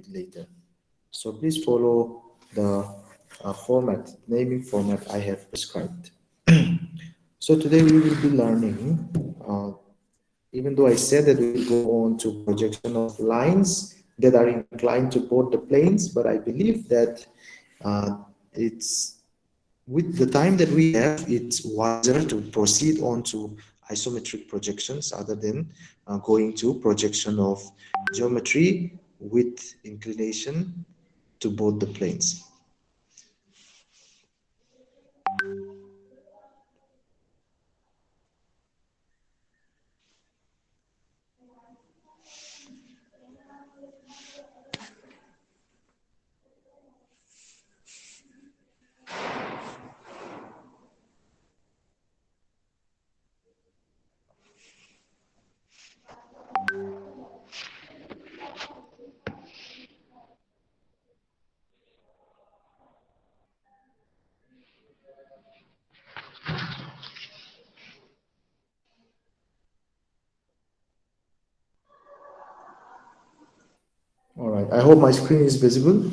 later. So please follow the naming format I have prescribed. So today we will be learning, even though I said that we will go on to projection of lines that are inclined to both the planes, but I believe that it's with the time that we have, it's wiser to proceed on to isometric projections other than going to projection of geometry with inclination to both the planes. All right, I hope my screen is visible.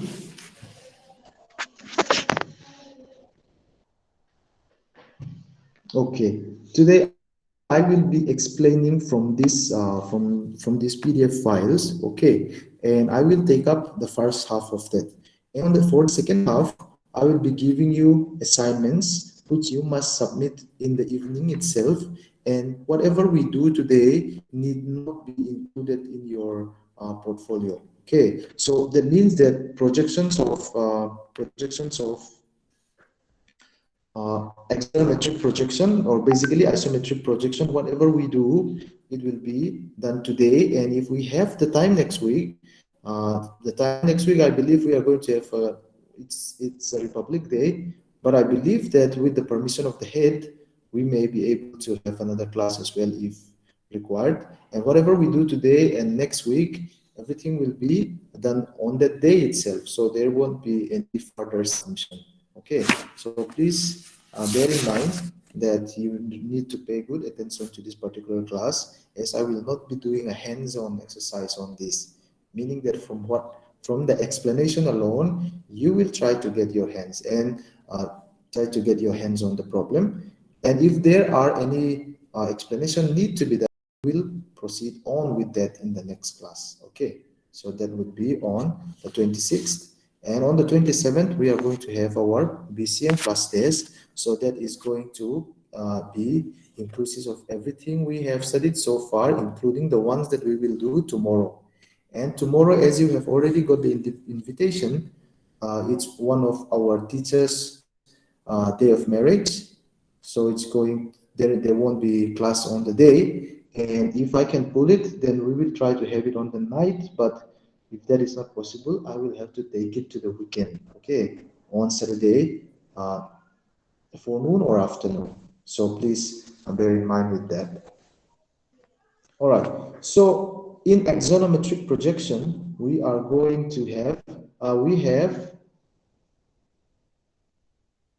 Okay, today I will be explaining from this from these PDF files. Okay, and I will take up the first half of that. And for the second half, I will be giving you assignments which you must submit in the evening itself. And whatever we do today need not be included in your portfolio. Okay, so that means that projections of axonometric projection, or basically isometric projection, whatever we do, it will be done today. And if we have the time next week, I believe we are going to have it's a Republic Day, but I believe that with the permission of the head, we may be able to have another class as well if required. And whatever we do today and next week, everything will be done on that day itself, so there won't be any further submission. Okay, so please bear in mind that you need to pay good attention to this particular class, as I will not be doing a hands-on exercise on this, meaning that from the explanation alone, you will try to get your hands and try to get your hands on the problem. And if there are any explanation need to be done, we'll proceed on with that in the next class. Okay, so that would be on the 26th. And on the 27th, we are going to have our BCM class test. So that is going to be inclusive of everything we have studied so far, including the ones that we will do tomorrow. And tomorrow, as you have already got the invitation, it's one of our teachers' day of marriage. So it's going there won't be class on the day. And if I can pull it, then we will try to have it on the night. But if that is not possible, I will have to take it to the weekend. Okay, on Saturday, forenoon or afternoon. So please bear in mind with that. All right. So in axonometric projection, we are going to have we have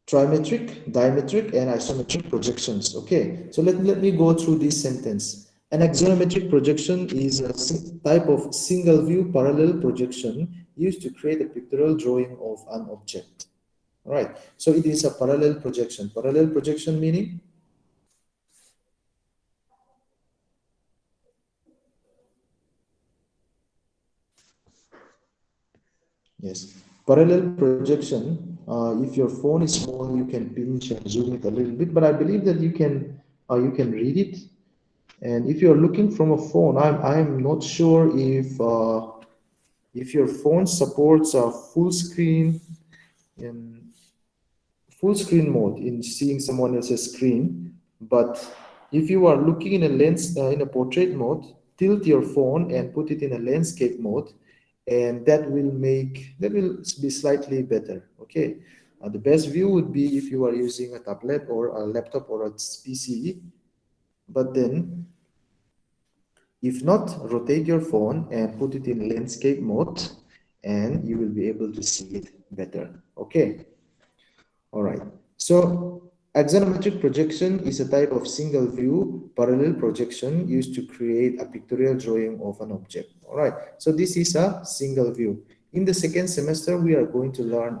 trimetric, dimetric, and isometric projections. Okay, so let me go through this sentence. An axonometric projection is a type of single view parallel projection used to create a pictorial drawing of an object. All right, so it is a parallel projection. Parallel projection meaning? Yes, parallel projection. If your phone is small, you can pinch and zoom it a little bit, but I believe that you can read it. And if you're looking from a phone, I'm not sure if your phone supports a in full screen mode in seeing someone else's screen. But if you are looking in a in a portrait mode, tilt your phone and put it in a landscape mode, and that will be slightly better. Okay, the best view would be if you are using a tablet or a laptop or a PC. But then, if not, rotate your phone and put it in landscape mode, and you will be able to see it better. Okay. All right. So axonometric projection is a type of single view parallel projection used to create a pictorial drawing of an object. All right. So this is a single view. In the second semester, we are going to learn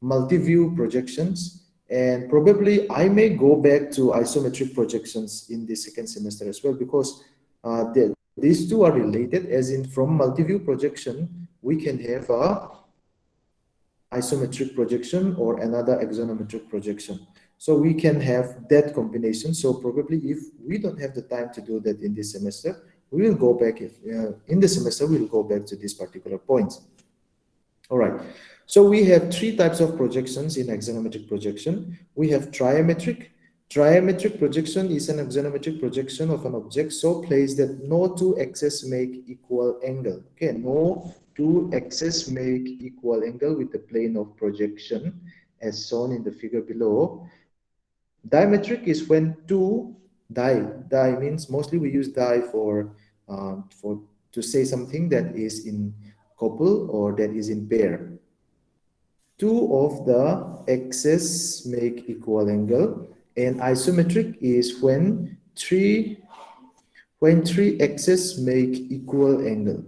multi-view projections, and probably I may go back to isometric projections in the second semester as well, because these two are related, as in from multi-view projection, we can have a isometric projection or another axonometric projection. So we can have that combination. So probably if we don't have the time to do that in this semester, we will go back in the semester, we'll go back to these particular points. All right. So we have three types of projections in axonometric projection. We have triametric. Triametric projection is an axonometric projection of an object so placed that no two axes make equal angle. Okay, no two axes make equal angle with the plane of projection as shown in the figure below. Diametric is when two die means mostly we use die for to say something that is in couple or that is in pair. Two of the axes make equal angle, and isometric is when three axes make equal angle.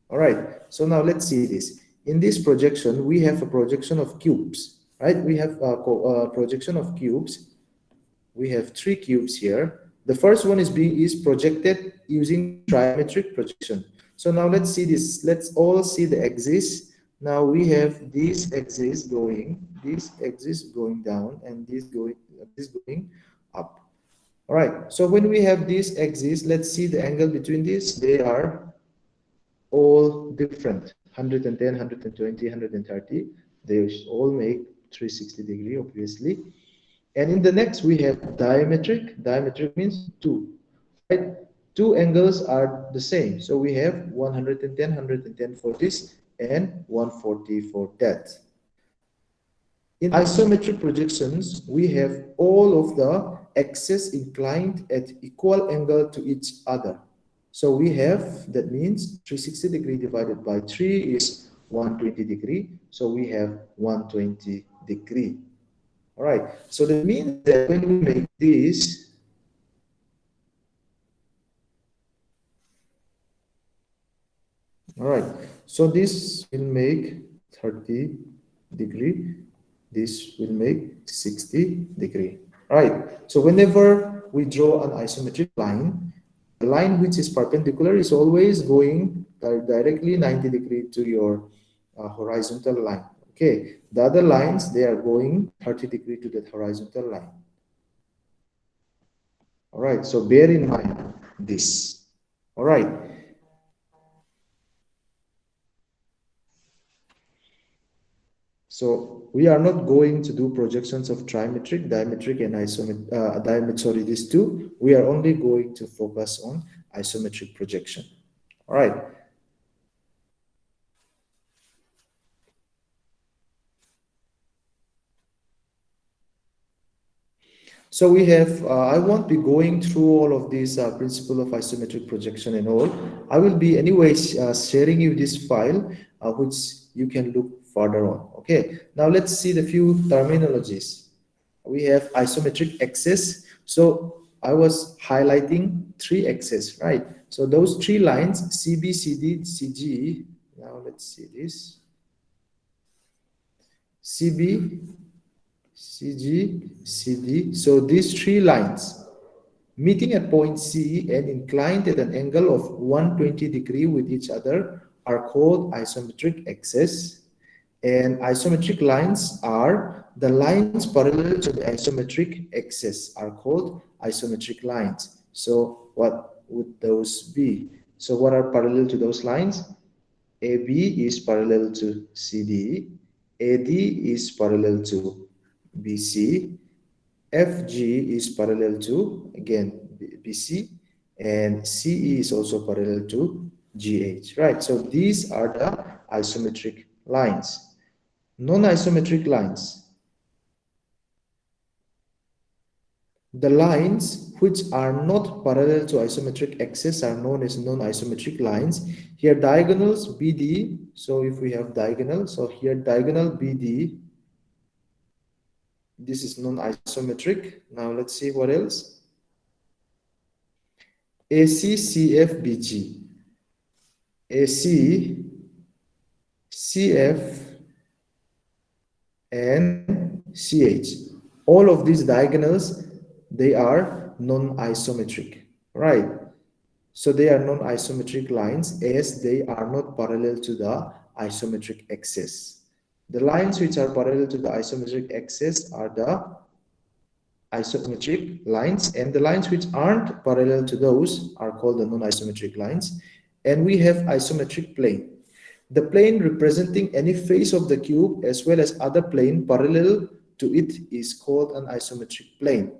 All right, so now let's see this. In this projection, we have a projection of cubes, right? We have a projection of cubes. We have three cubes here. The first one is projected using trimetric projection. So now let's see this. Let's all see the axis. Now we have this axis going down, and this going up. All right. So when we have this axis, let's see the angle between these. They are all different. 110, 120, 130. They all make 360-degree, obviously. And in the next, we have diametric. Diametric means two, right? Two angles are the same. So we have 110, 110 for this, and 140 for that. In isometric projections, we have all of the axes inclined at equal angle to each other. So we have, that means 360-degree divided by 3 is 120-degree. So we have 120-degree. All right, so that means that when we make this, all right, so this will make 30-degree, this will make 60-degree. All right, so whenever we draw an isometric line, the line which is perpendicular is always going directly 90-degree to your horizontal line. Okay, the other lines, they are going 30-degree to that horizontal line. All right, so bear in mind this. All right. So we are not going to do projections of trimetric, diametric, and isometric, sorry, these two. We are only going to focus on isometric projection. All right. So we have, I won't be going through all of these principle of isometric projection and all. I will be anyways sharing you this file, which you can look further on. Okay, now let's see the few terminologies. We have isometric axis. So I was highlighting three axes, right? So those three lines, CB, CD, CG. Now let's see this. CB, CG, CD. So these three lines meeting at point C and inclined at an angle of 120-degree with each other are called isometric axes. And isometric lines are the lines parallel to the isometric axis are called isometric lines. So what would those be? So what are parallel to those lines? AB is parallel to CD, AD is parallel to BC, FG is parallel to, again, BC, and CE is also parallel to GH, right? So these are the isometric lines. Non-isometric lines. The lines which are not parallel to isometric axis are known as non-isometric lines. Here diagonals BD, so if we have diagonal, so here diagonal BD, this is non-isometric. Now let's see what else. AC, CF, BG. AC, CF, and CH. All of these diagonals, they are non-isometric, right? So they are non-isometric lines as they are not parallel to the isometric axis. The lines which are parallel to the isometric axis are the isometric lines, and the lines which aren't parallel to those are called the non-isometric lines. And we have isometric plane. The plane representing any face of the cube as well as other plane parallel to it is called an isometric plane.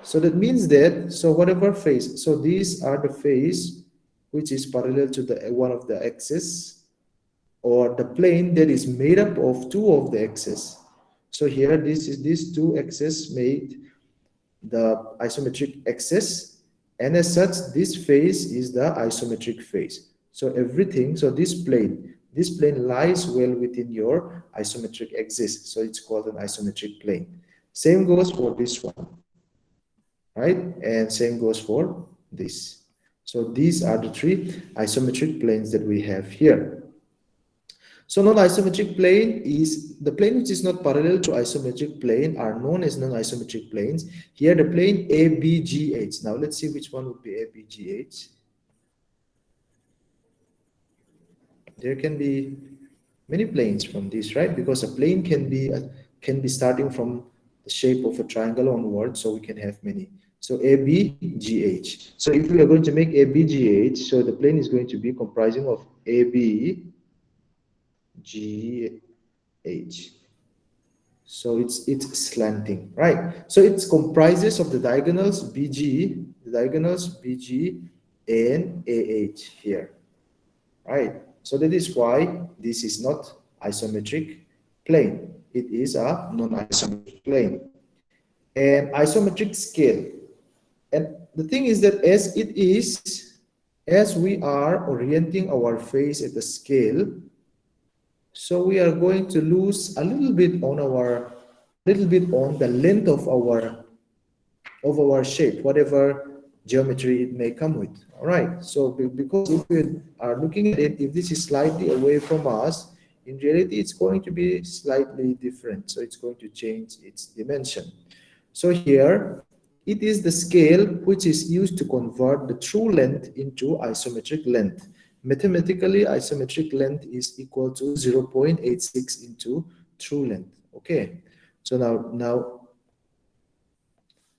So that means that, so whatever face, so these are the face which is parallel to the one of the axis, or the plane that is made up of two of the axes. So here, this is these two axes made the isometric axis, and as such, this face is the isometric face. So everything, so this plane lies well within your isometric axis. So it's called an isometric plane. Same goes for this one, right? And same goes for this. So these are the three isometric planes that we have here. So non-isometric plane is the plane which is not parallel to isometric plane are known as non-isometric planes. Here the plane ABGH. Now let's see which one would be ABGH. There can be many planes from this, right? Because a plane can be starting from the shape of a triangle onward, so we can have many. So ABGH. So if we are going to make ABGH, so the plane is going to be comprising of ABGH. So it's slanting, right? So it comprises of the diagonals BG, and AH here, right? So that is why this is not isometric plane. It is a non-isometric plane. And isometric scale. And the thing is that as we are orienting our face at the scale, so we are going to lose a little bit on the length of our shape, whatever geometry it may come with. All right. So because if we are looking at it, if this is slightly away from us, in reality, it's going to be slightly different. So it's going to change its dimension. So here, it is the scale which is used to convert the true length into isometric length. Mathematically, isometric length is equal to 0.86 into true length. Okay. So now,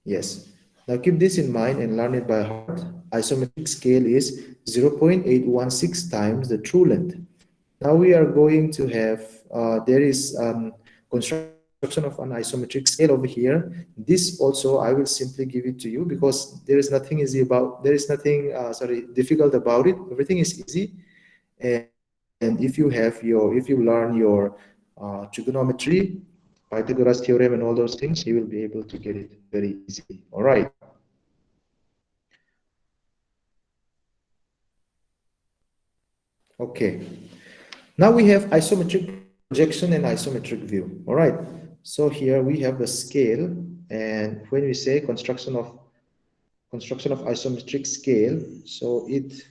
yes. Now keep this in mind and learn it by heart. Isometric scale is 0.816 times the true length. Now we are going to have, there is construction of an isometric scale over here. This also, I will simply give it to you because there is nothing difficult about it. Everything is easy. And if you learn your trigonometry, Pythagoras theorem and all those things, you will be able to get it very easily. All right. Okay. Now we have isometric projection and isometric view. All right. So here we have the scale, and when we say construction of isometric scale, so it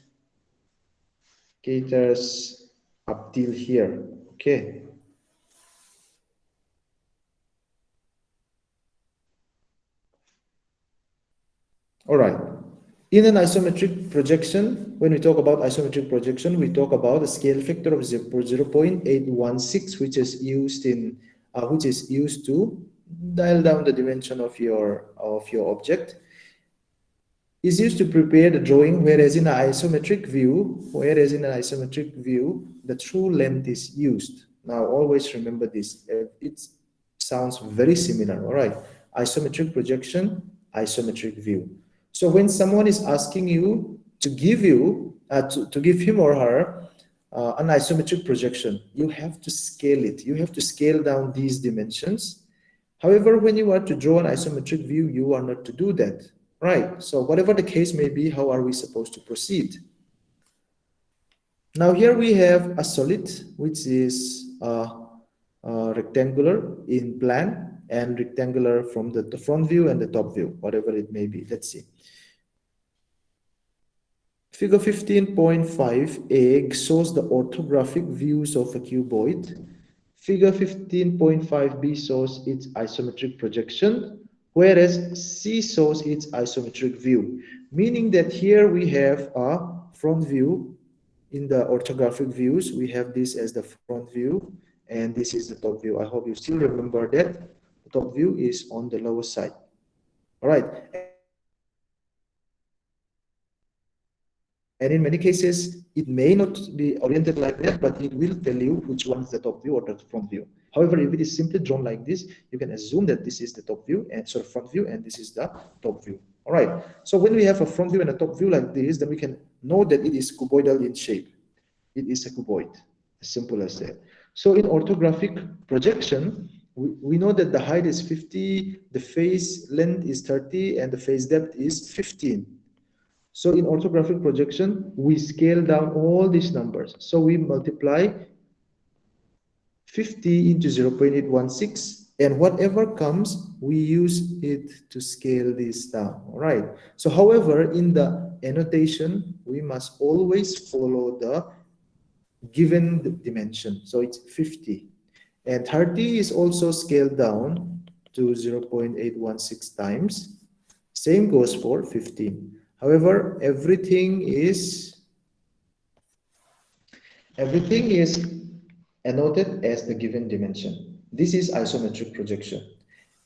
caters up till here. Okay. All right. In an isometric projection, when we talk about isometric projection, we talk about a scale factor of 0.816, which is used to dial down the dimension of your object. Is used to prepare the drawing, whereas in an isometric view, the true length is used. Now, always remember this. It sounds very similar, all right? Isometric projection, isometric view. So when someone is asking you to give him or her an isometric projection, you have to scale it. You have to scale down these dimensions. However, when you are to draw an isometric view, you are not to do that, right? So whatever the case may be, how are we supposed to proceed? Now here we have a solid, which is rectangular in plan and rectangular from the front view and the top view, whatever it may be. Let's see. Figure 15.5a shows the orthographic views of a cuboid. Figure 15.5b shows its isometric projection, whereas C shows its isometric view, meaning that here we have a front view. In the orthographic views, we have this as the front view, and this is the top view. I hope you still remember that the top view is on the lower side. All right, and in many cases, it may not be oriented like that, but it will tell you which one is the top view or the front view. However, if it is simply drawn like this, you can assume that this is the top view and sorry front view, and this is the top view. All right. So when we have a front view and a top view like this, then we can know that it is cuboidal in shape. It is a cuboid, as simple as that. So in orthographic projection, we know that the height is 50, the face length is 30, and the face depth is 15. So in orthographic projection, we scale down all these numbers. So we multiply 50 into 0.816, and whatever comes, we use it to scale this down. All right. So however, in the annotation, we must always follow the given dimension. So it's 50. And 30 is also scaled down to 0.816 times. Same goes for 15. However, everything is annotated as the given dimension. This is isometric projection.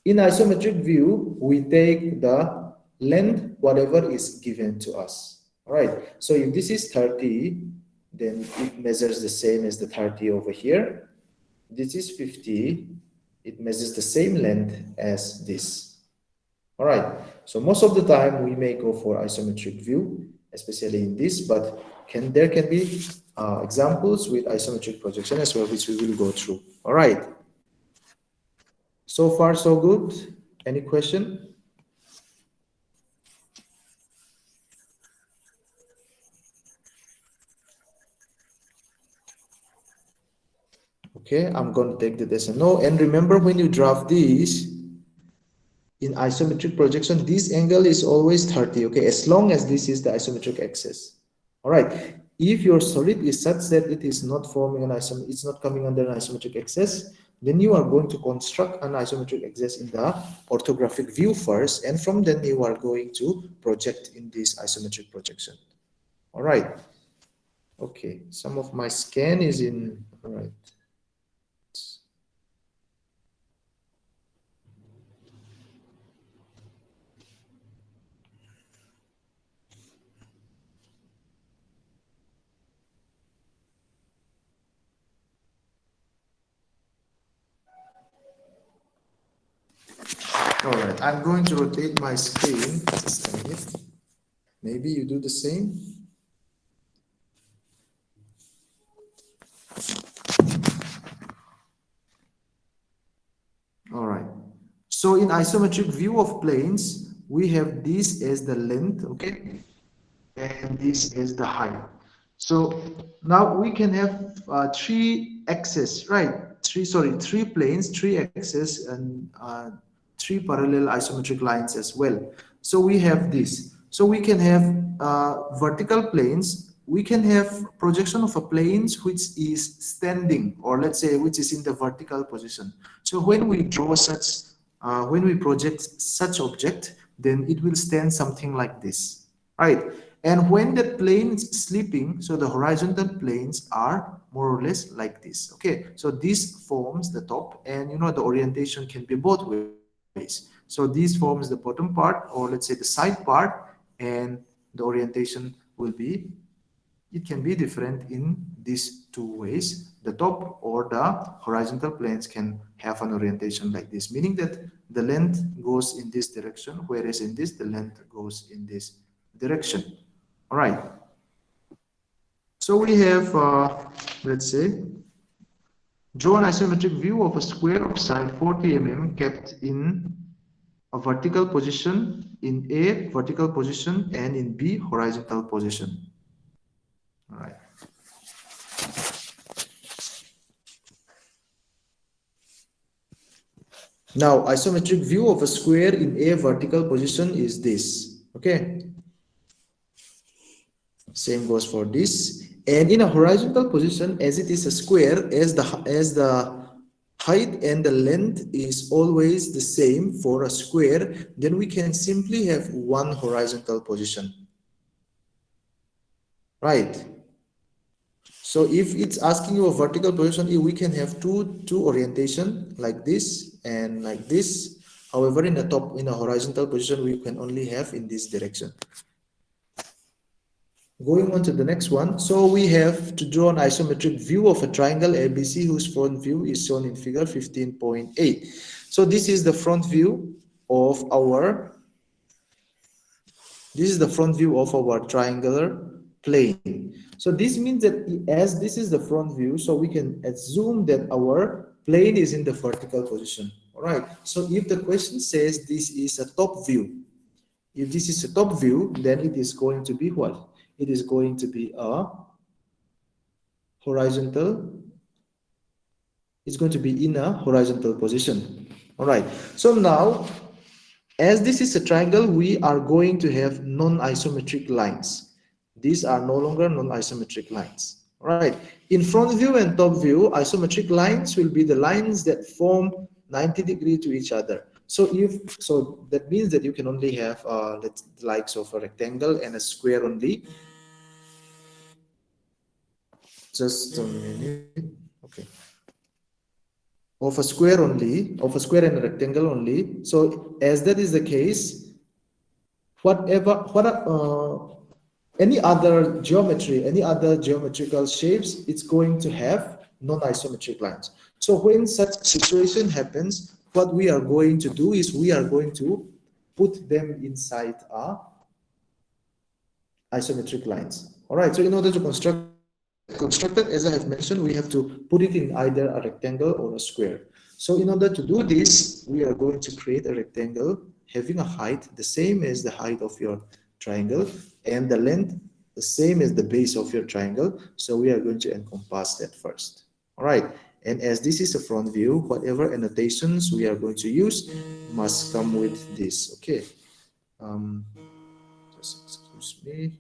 In isometric view, we take the length, whatever is given to us. All right. So if this is 30, then it measures the same as the 30 over here. This is 50. It measures the same length as this. All right. So most of the time we may go for isometric view, especially in this, but there can be examples with isometric projection as well, which we will go through. All right. So far, so good. Any question? Okay, I'm going to take that as a no. And remember, when you draft this in isometric projection, this angle is always 30. Okay, as long as this is the isometric axis. All right. If your solid is such that it is not forming an isometric, it's not coming under an isometric axis, then you are going to construct an isometric axis in the orthographic view first, and from then you are going to project in this isometric projection. All right. Okay, some of my scan is in. All right. All right, I'm going to rotate my screen. Just a minute. Maybe you do the same. All right. So in isometric view of planes, we have this as the length, okay? And this is the height. So now we can have three axes, right? Three planes, three axes, and three parallel isometric lines as well. So we have this. So we can have vertical planes. We can have projection of a planes which is standing, or let's say which is in the vertical position. So when we draw such, when we project such object, then it will stand something like this, right? And when the plane is sleeping, so the horizontal planes are more or less like this. Okay, so this forms the top, and you know the orientation can be both ways. So this forms the bottom part, or let's say the side part, and the orientation will be, it can be different in these two ways. The top or the horizontal planes can have an orientation like this, meaning that the length goes in this direction, whereas in this the length goes in this direction. All right. So we have, let's say, draw an isometric view of a square of side 40 mm kept in a vertical position, in A vertical position, and in B horizontal position. All right. Now, isometric view of a square in A vertical position is this. Okay. Same goes for this. And in a horizontal position, as it is a square, as the height and the length is always the same for a square, then we can simply have one horizontal position, right? So if it's asking you a vertical position, we can have two orientation like this and like this. However, in a horizontal position, we can only have in this direction. Going on to the next one, so we have to draw an isometric view of a triangle ABC whose front view is shown in figure 15.8. So this is the front view of our triangular plane. So this means that as this is the front view, so we can assume that our plane is in the vertical position. All right. So if the question says this is a top view, if this is a top view, then it is going to be what? It is going to be a horizontal. It's going to be in a horizontal position. All right. So now, as this is a triangle, we are going to have non-isometric lines. These are no longer non-isometric lines. All right. In front view and top view, isometric lines will be the lines that form 90 degrees to each other. So that means that you can only have the likes of a rectangle and a square only. Just a minute. Okay. Of a square and a rectangle only. So as that is the case, any other geometry, any other geometrical shapes, it's going to have non-isometric lines. So when such situation happens, what we are going to do is we are going to put them inside our isometric lines. All right. So in order to construct it, as I have mentioned, we have to put it in either a rectangle or a square. So in order to do this, we are going to create a rectangle having a height the same as the height of your triangle and the length the same as the base of your triangle. So we are going to encompass that first. All right. And as this is a front view, whatever annotations we are going to use must come with this. Okay. Just excuse me.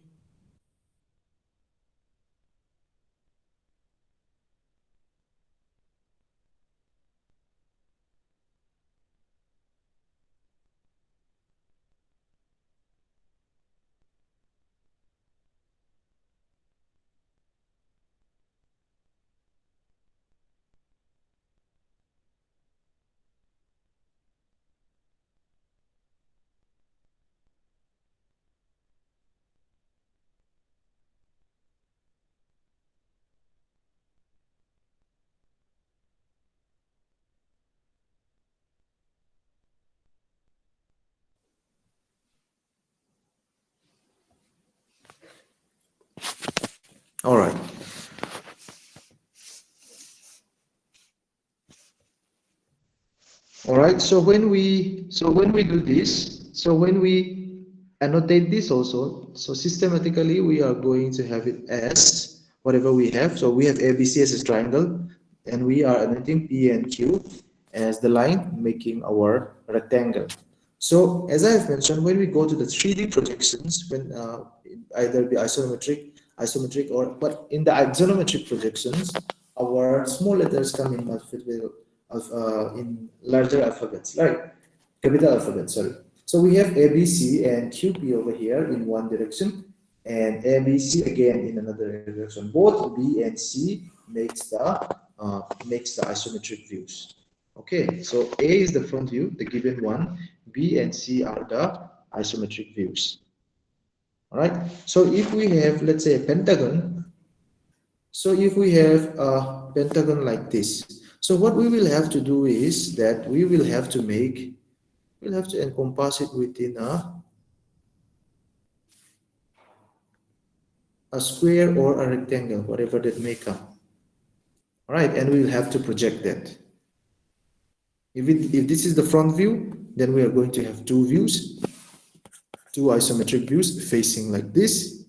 All right. All right. So when we do this, so when we annotate this also, so systematically we are going to have it as whatever we have. So we have ABC as a triangle, and we are annotating P and Q as the line making our rectangle. So as I have mentioned, when we go to the 3D projections, when either be isometric, or but in the axonometric projections, our small letters come in in larger alphabets, right? Capital alphabet, sorry. So we have ABC and QP over here in one direction, and ABC again in another direction. Both B and C makes the isometric views. Okay, so A is the front view, the given one. B and C are the isometric views. All right. So if we have, let's say, a pentagon, so if we have a pentagon like this, so what we will have to do is that we'll have to encompass it within a square or a rectangle, whatever that may come. All right, and we'll have to project that. If this is the front view, then we are going to have two views, two isometric views facing like this.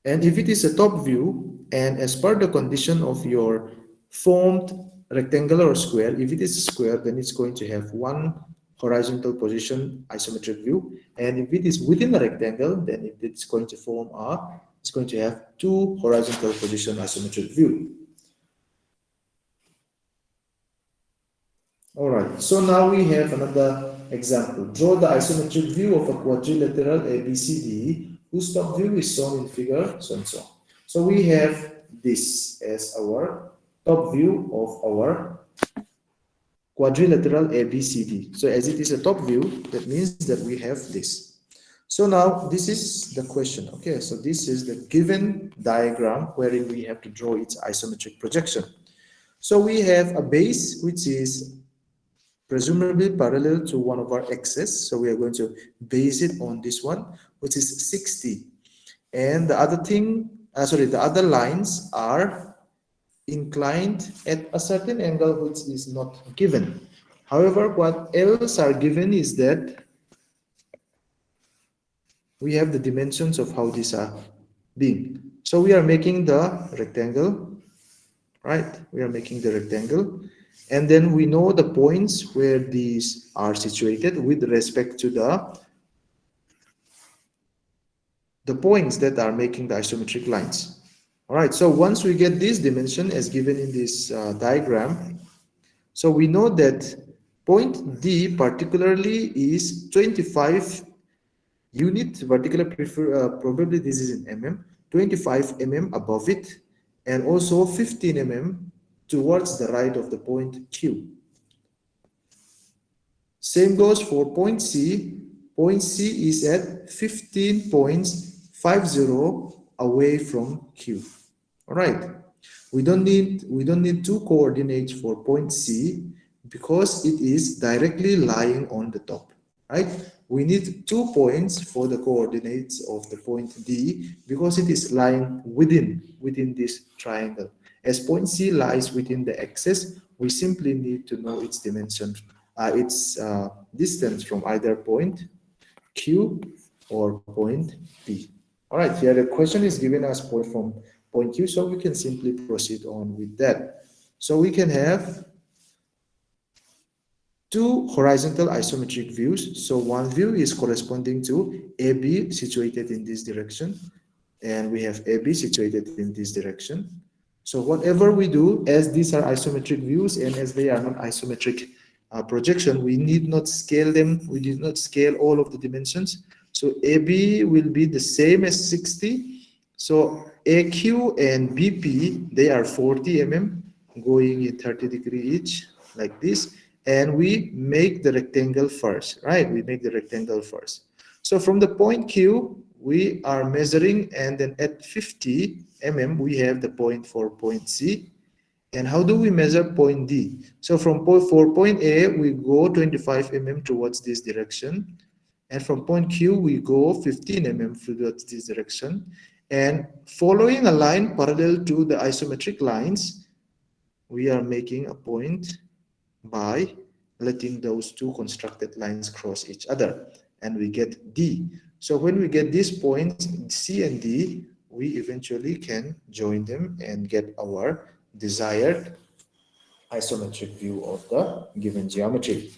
And if it is a top view, and as per the condition of your formed rectangle or square, if it is a square, then it's going to have one horizontal position isometric view. And if it is within a rectangle, then it's going to form a, it's going to have two horizontal position isometric view. All right, so now we have another example. Draw the isometric view of a quadrilateral ABCD whose top view is shown in figure so and so. So we have this as our top view of our quadrilateral ABCD. So as it is a top view, that means that we have this. So now this is the question. Okay, so this is the given diagram wherein we have to draw its isometric projection. So we have a base which is presumably parallel to one of our axes. So we are going to base it on this one, which is 60. And the other thing, the other lines are inclined at a certain angle which is not given. However, what else are given is that we have the dimensions of how these are being. So we are making the rectangle, right? We are making the rectangle. And then we know the points where these are situated with respect to the points that are making the isometric lines. All right, so once we get this dimension as given in this diagram, so we know that point D particularly is 25 unit vertical probably this is in mm, 25 mm above it, and also 15 mm towards the right of the point Q. Same goes for point C. Point C is at 15.50 away from Q. All right. We don't need two coordinates for point C because it is directly lying on the top, right? We need 2 points for the coordinates of the point D because it is lying within this triangle. As point C lies within the axis, we simply need to know its dimension, its distance from either point Q or point P. All right, here the question is giving us point from point Q, so we can simply proceed on with that. So we can have two horizontal isometric views. So one view is corresponding to AB situated in this direction, and we have AB situated in this direction. So whatever we do, as these are isometric views and as they are not isometric projection, we need not scale them. We did not scale all of the dimensions. So AB will be the same as 60. So AQ and BP, they are 40 mm going in 30-degree each like this. And we make the rectangle first, right? We make the rectangle first. So from the point Q, we are measuring, and then at 50 mm, we have the point for point C. And how do we measure point D? So from for point A, we go 25 mm towards this direction. And from point Q, we go 15 mm towards this direction. And following a line parallel to the isometric lines, we are making a point by letting those two constructed lines cross each other, and we get D. So when we get these points C and D, we eventually can join them and get our desired isometric view of the given geometry.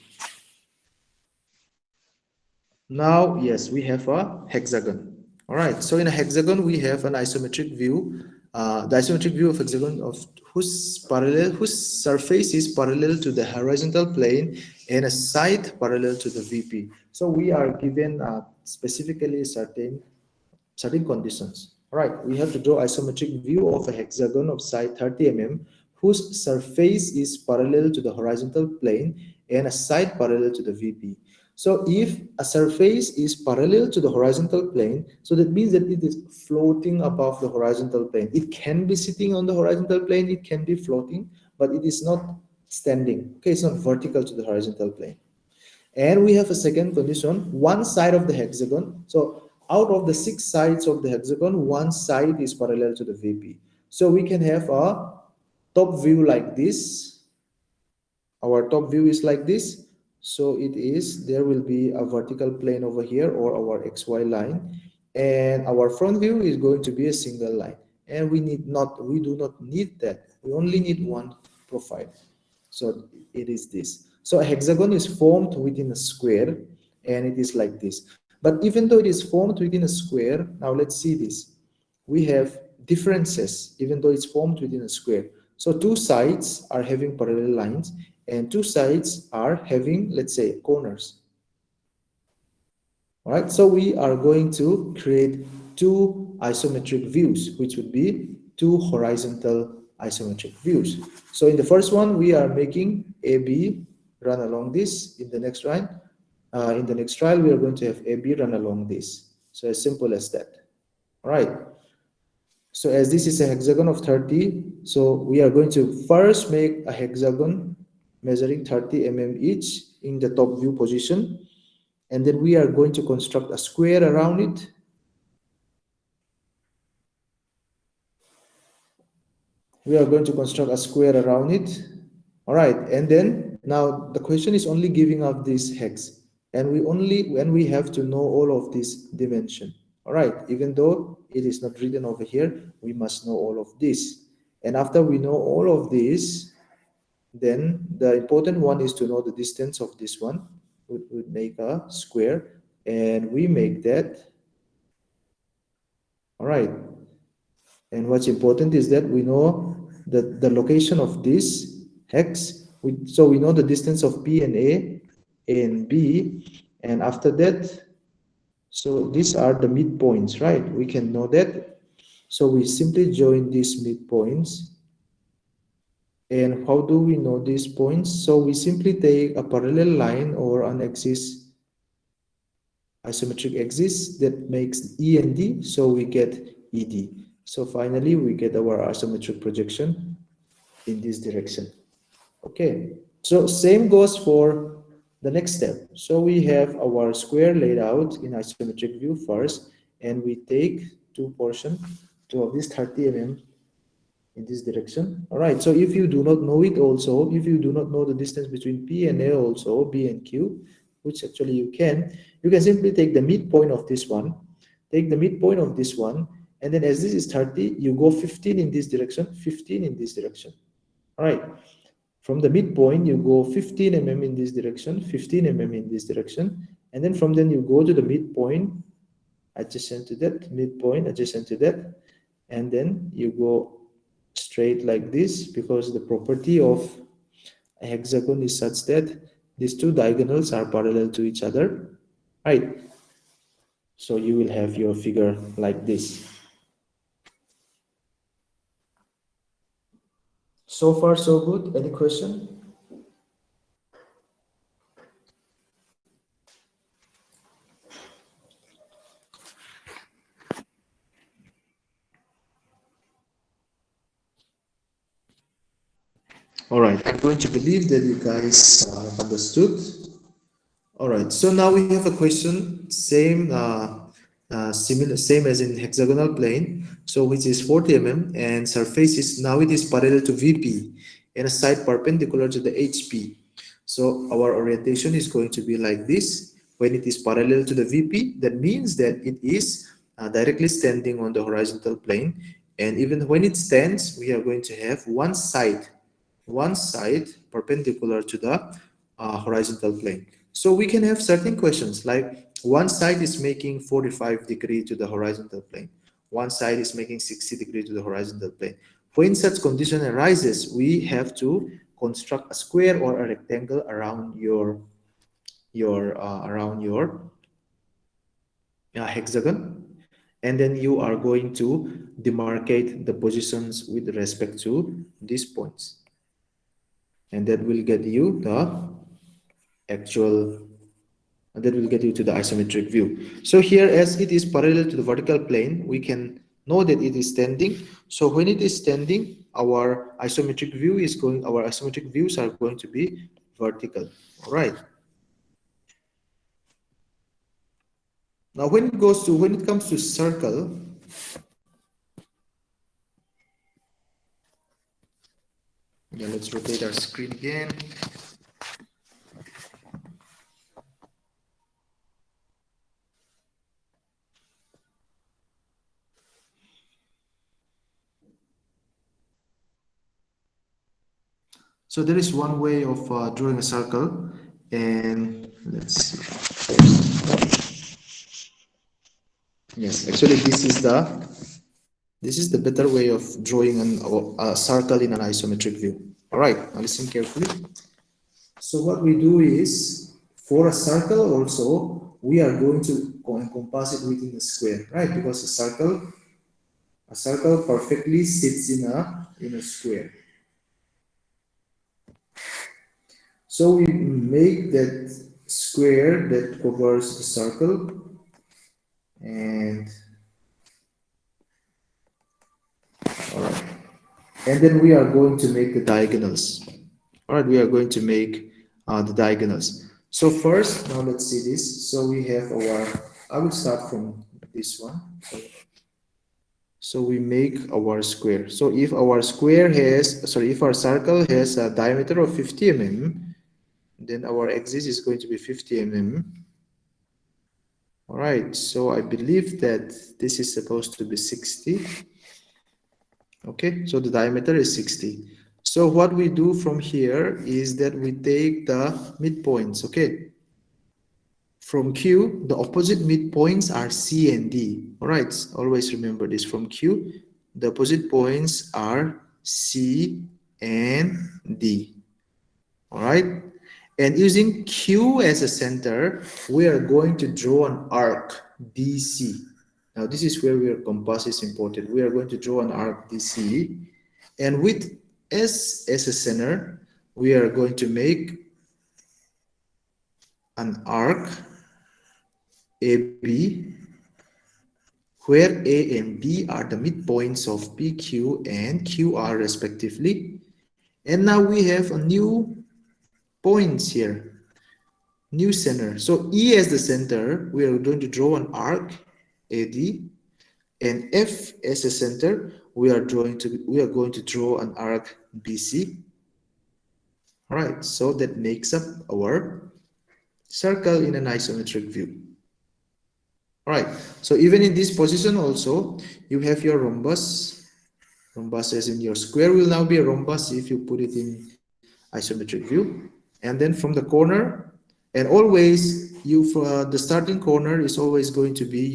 Now, yes, we have a hexagon. All right, so in a hexagon, we have an isometric view. The isometric view of hexagon of whose surface is parallel to the horizontal plane and a side parallel to the VP. So we are given specifically certain conditions. All right, we have to draw isometric view of a hexagon of side 30 mm whose surface is parallel to the horizontal plane and a side parallel to the VP. So if a surface is parallel to the horizontal plane, so that means that it is floating above the horizontal plane. It can be sitting on the horizontal plane, it can be floating, but it is not standing. Okay, it's not vertical to the horizontal plane. And we have a second condition, one side of the hexagon. So out of the 6 sides of the hexagon, one side is parallel to the VP. So we can have a top view like this. Our top view is like this. So it is, there will be a vertical plane over here, or our XY line. And our front view is going to be a single line. And we do not need that. We only need one profile. So it is this. So a hexagon is formed within a square, and it is like this. But even though it is formed within a square, now let's see this. We have differences even though it's formed within a square. So two sides are having parallel lines, and two sides are having, let's say, corners. All right, so we are going to create two isometric views, which would be two horizontal isometric views. So in the first one, we are making AB run along this. In the next trial, we are going to have AB run along this. So as simple as that. All right. So as this is a hexagon of 30, so we are going to first make a hexagon measuring 30 each in the top view position, and then we are going to construct a square around it. We are going to construct a square around it. All right, and then now the question is only giving up this hex, and we have to know all of this dimension. All right, even though it is not written over here, we must know all of this. And after we know all of this, then the important one is to know the distance of this one. We would make a square, and we make that. All right, and what's important is that we know the location of this hex. So we know the distance of P and A and B, and after that, so these are the midpoints, right? We can know that. So we simply join these midpoints. And how do we know these points? So we simply take a parallel line or an axis, isometric axis that makes E and D, so we get ED. So finally, we get our isometric projection in this direction. Okay, so same goes for the next step. So we have our square laid out in isometric view first, and we take two of these 30 mm in this direction. All right, so if you do not know it also, if you do not know the distance between P and A also, B and Q, which actually you can simply take the midpoint of this one, and then as this is 30, you go 15 in this direction, 15 in this direction. All right, from the midpoint, you go 15 mm in this direction, 15 mm in this direction, and then from then you go to the midpoint, adjacent to that, midpoint, adjacent to that, and then you go straight like this, because the property of a hexagon is such that these two diagonals are parallel to each other, right? So you will have your figure like this. So far so good. Any question? All right, I'm going to believe that you guys have understood. All right, so now we have a question, same as in hexagonal plane, so which is 40 mm, and surface is, now it is parallel to VP and a side perpendicular to the HP. So our orientation is going to be like this. When it is parallel to the VP, that means that it is directly standing on the horizontal plane, and even when it stands, we are going to have one side perpendicular to the horizontal plane. So we can have certain questions like one side is making 45 degrees to the horizontal plane. One side is making 60 degrees to the horizontal plane. When such condition arises, we have to construct a square or a rectangle around your hexagon, and then you are going to demarcate the positions with respect to these points, and that will get you the actual that will get you to the isometric view. So here, as it is parallel to the vertical plane, we can know that it is standing. So when it is standing, our isometric views are going to be vertical. All right. Now when it comes to circle, yeah, let's rotate our screen again. So there is one way of drawing a circle, and let's see. Yes, actually this is the better way of drawing a circle in an isometric view. All right, now listen carefully. So what we do is, for a circle also, we are going to encompass it within a square, right? Because a circle perfectly sits in a square. So we make that square that covers the circle, and all right, and then we are going to make the diagonals. All right, we are going to make the diagonals. So first, now let's see this. So we have I will start from this one. So we make our square. So if our if our circle has a diameter of 50 mm, then our axis is going to be 50 mm. All right, so I believe that this is supposed to be 60. Okay, so the diameter is 60. So what we do from here is that we take the midpoints, okay? From Q, the opposite midpoints are C and D. All right, always remember this. From Q, the opposite points are C and D. All right, and using Q as a center, we are going to draw an arc DC. Now, this is where our compass is important. We are going to draw an arc DC, and with S as a center, we are going to make an arc AB, where A and B are the midpoints of PQ and QR respectively. And now we have a new points here, new center. So E as the center, we are going to draw an arc AD, and F as a center, we are going to draw an arc BC. All right, so that makes up our circle in an isometric view. All right, so even in this position also, you have your rhombus. Rhombus as in your square will now be a rhombus if you put it in isometric view. And then from the corner, and always the starting corner is always going to be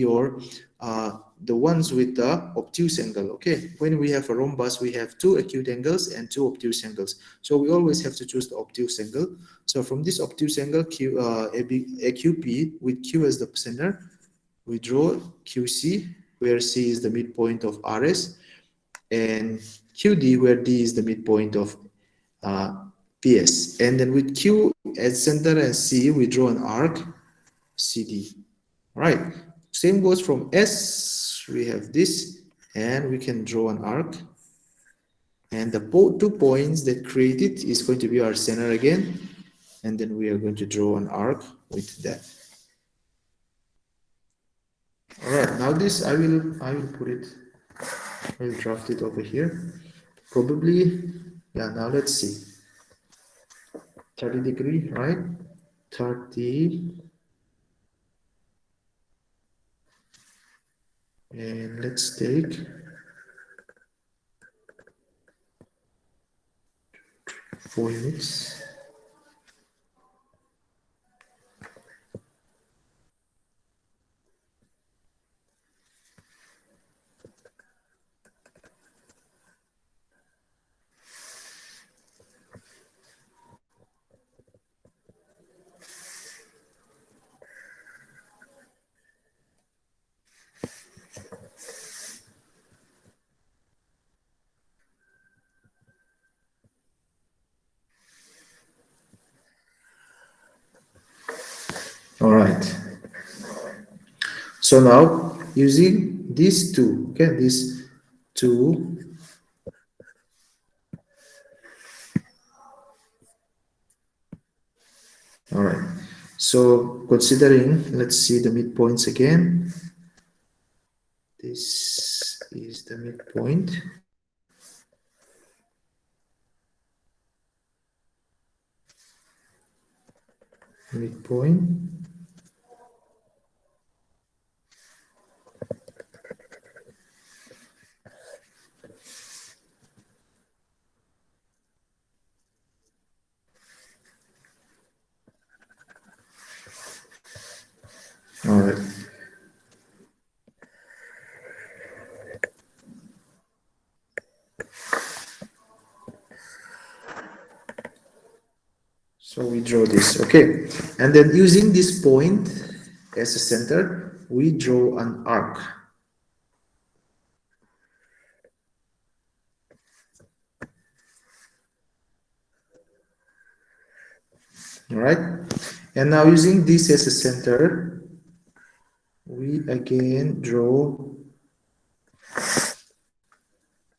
the ones with the obtuse angle. Okay, when we have a rhombus, we have two acute angles and two obtuse angles, so we always have to choose the obtuse angle. So from this obtuse angle, AQP with Q as the center, we draw QC, where C is the midpoint of RS, and QD, where D is the midpoint of PS. And then with Q as center and C, we draw an arc CD. All right, same goes from S, we have this, and we can draw an arc. And the 2 points that create it is going to be our center again. And then we are going to draw an arc with that. All right, now this I will put it, I will draft it over here. Probably, yeah, now let's see. 30 degree, right? 30. And let's take 4 units. All right. So now using these two, okay, these two, all right. So considering, let's see the midpoints again. This is the midpoint. Midpoint. All right. So we draw this, okay. And then using this point as a center, we draw an arc. All right. And now using this as a center, we again draw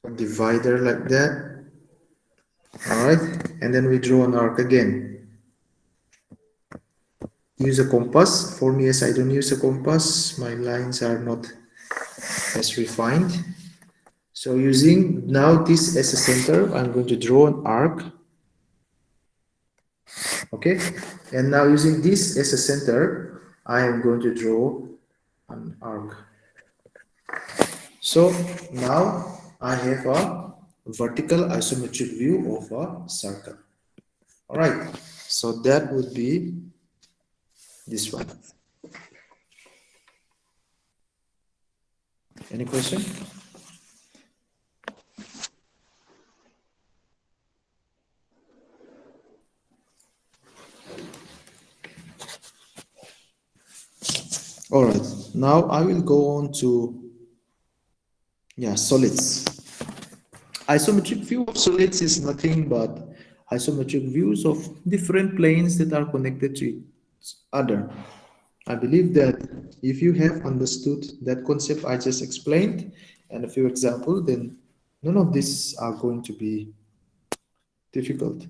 a divider like that. All right. And then we draw an arc again. Use a compass. For me, as I don't use a compass, my lines are not as refined. So using now this as a center, I'm going to draw an arc. Okay. And now using this as a center, I am going to draw an arc. So now I have a vertical isometric view of a circle. All right. So that would be this one. Any question? All right. Now I will go on to solids. Isometric view of solids is nothing but isometric views of different planes that are connected to each other. I believe that if you have understood that concept I just explained and a few examples, then none of these are going to be difficult.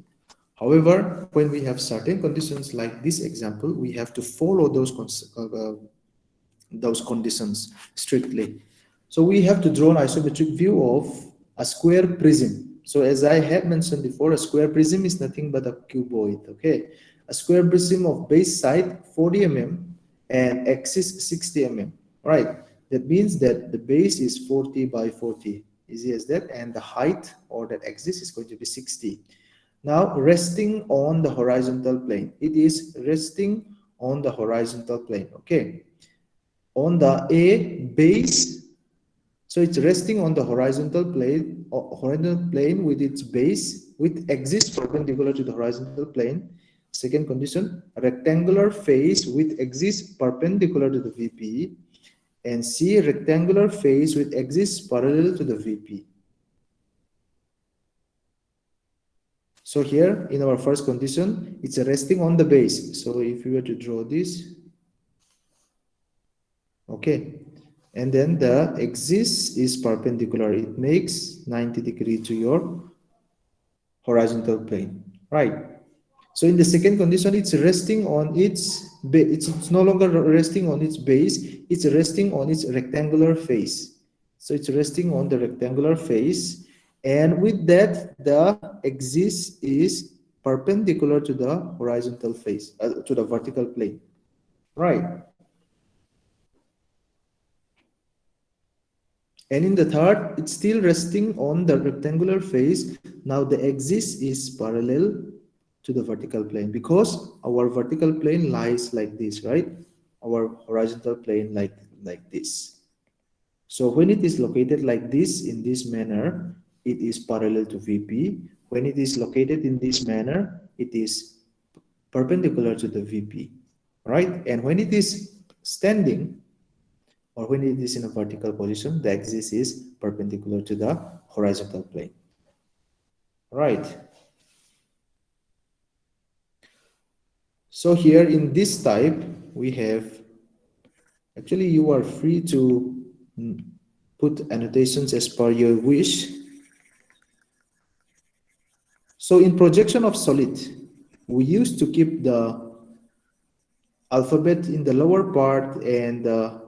However, when we have certain conditions like this example, we have to follow those conditions strictly. So we have to draw an isometric view of a square prism. So as I have mentioned before, a square prism is nothing but a cuboid. Okay, a square prism of base side 40 mm and axis 60 mm. Right. That means that the base is 40 by 40. Easy as that, and the height or that axis is going to be 60. Now resting on the horizontal plane. It is resting on the horizontal plane. Okay, on the A base. So it's resting on the horizontal plane with its base with axis perpendicular to the horizontal plane. Second condition, a rectangular face with axis perpendicular to the VP, and C, rectangular face with axis parallel to the VP. So here in our first condition, it's resting on the base. So if you were to draw this, okay, and then the axis is perpendicular, it makes 90 degree to your horizontal plane, right? So in the second condition, it's resting on its base. It's no longer resting on its base, it's resting on its rectangular face. So it's resting on the rectangular face, and with that the axis is perpendicular to the horizontal face, to the vertical plane, right? And in the third, it's still resting on the rectangular face. Now the axis is parallel to the vertical plane because our vertical plane lies like this, right? Our horizontal plane like this. So when it is located like this, in this manner, it is parallel to VP. When it is located in this manner, it is perpendicular to the VP, right? And when it is standing, or when it is in a vertical position, the axis is perpendicular to the horizontal plane. Right. So here in this type, we have, actually you are free to put annotations as per your wish. So in projection of solid, we used to keep the alphabet in the lower part and the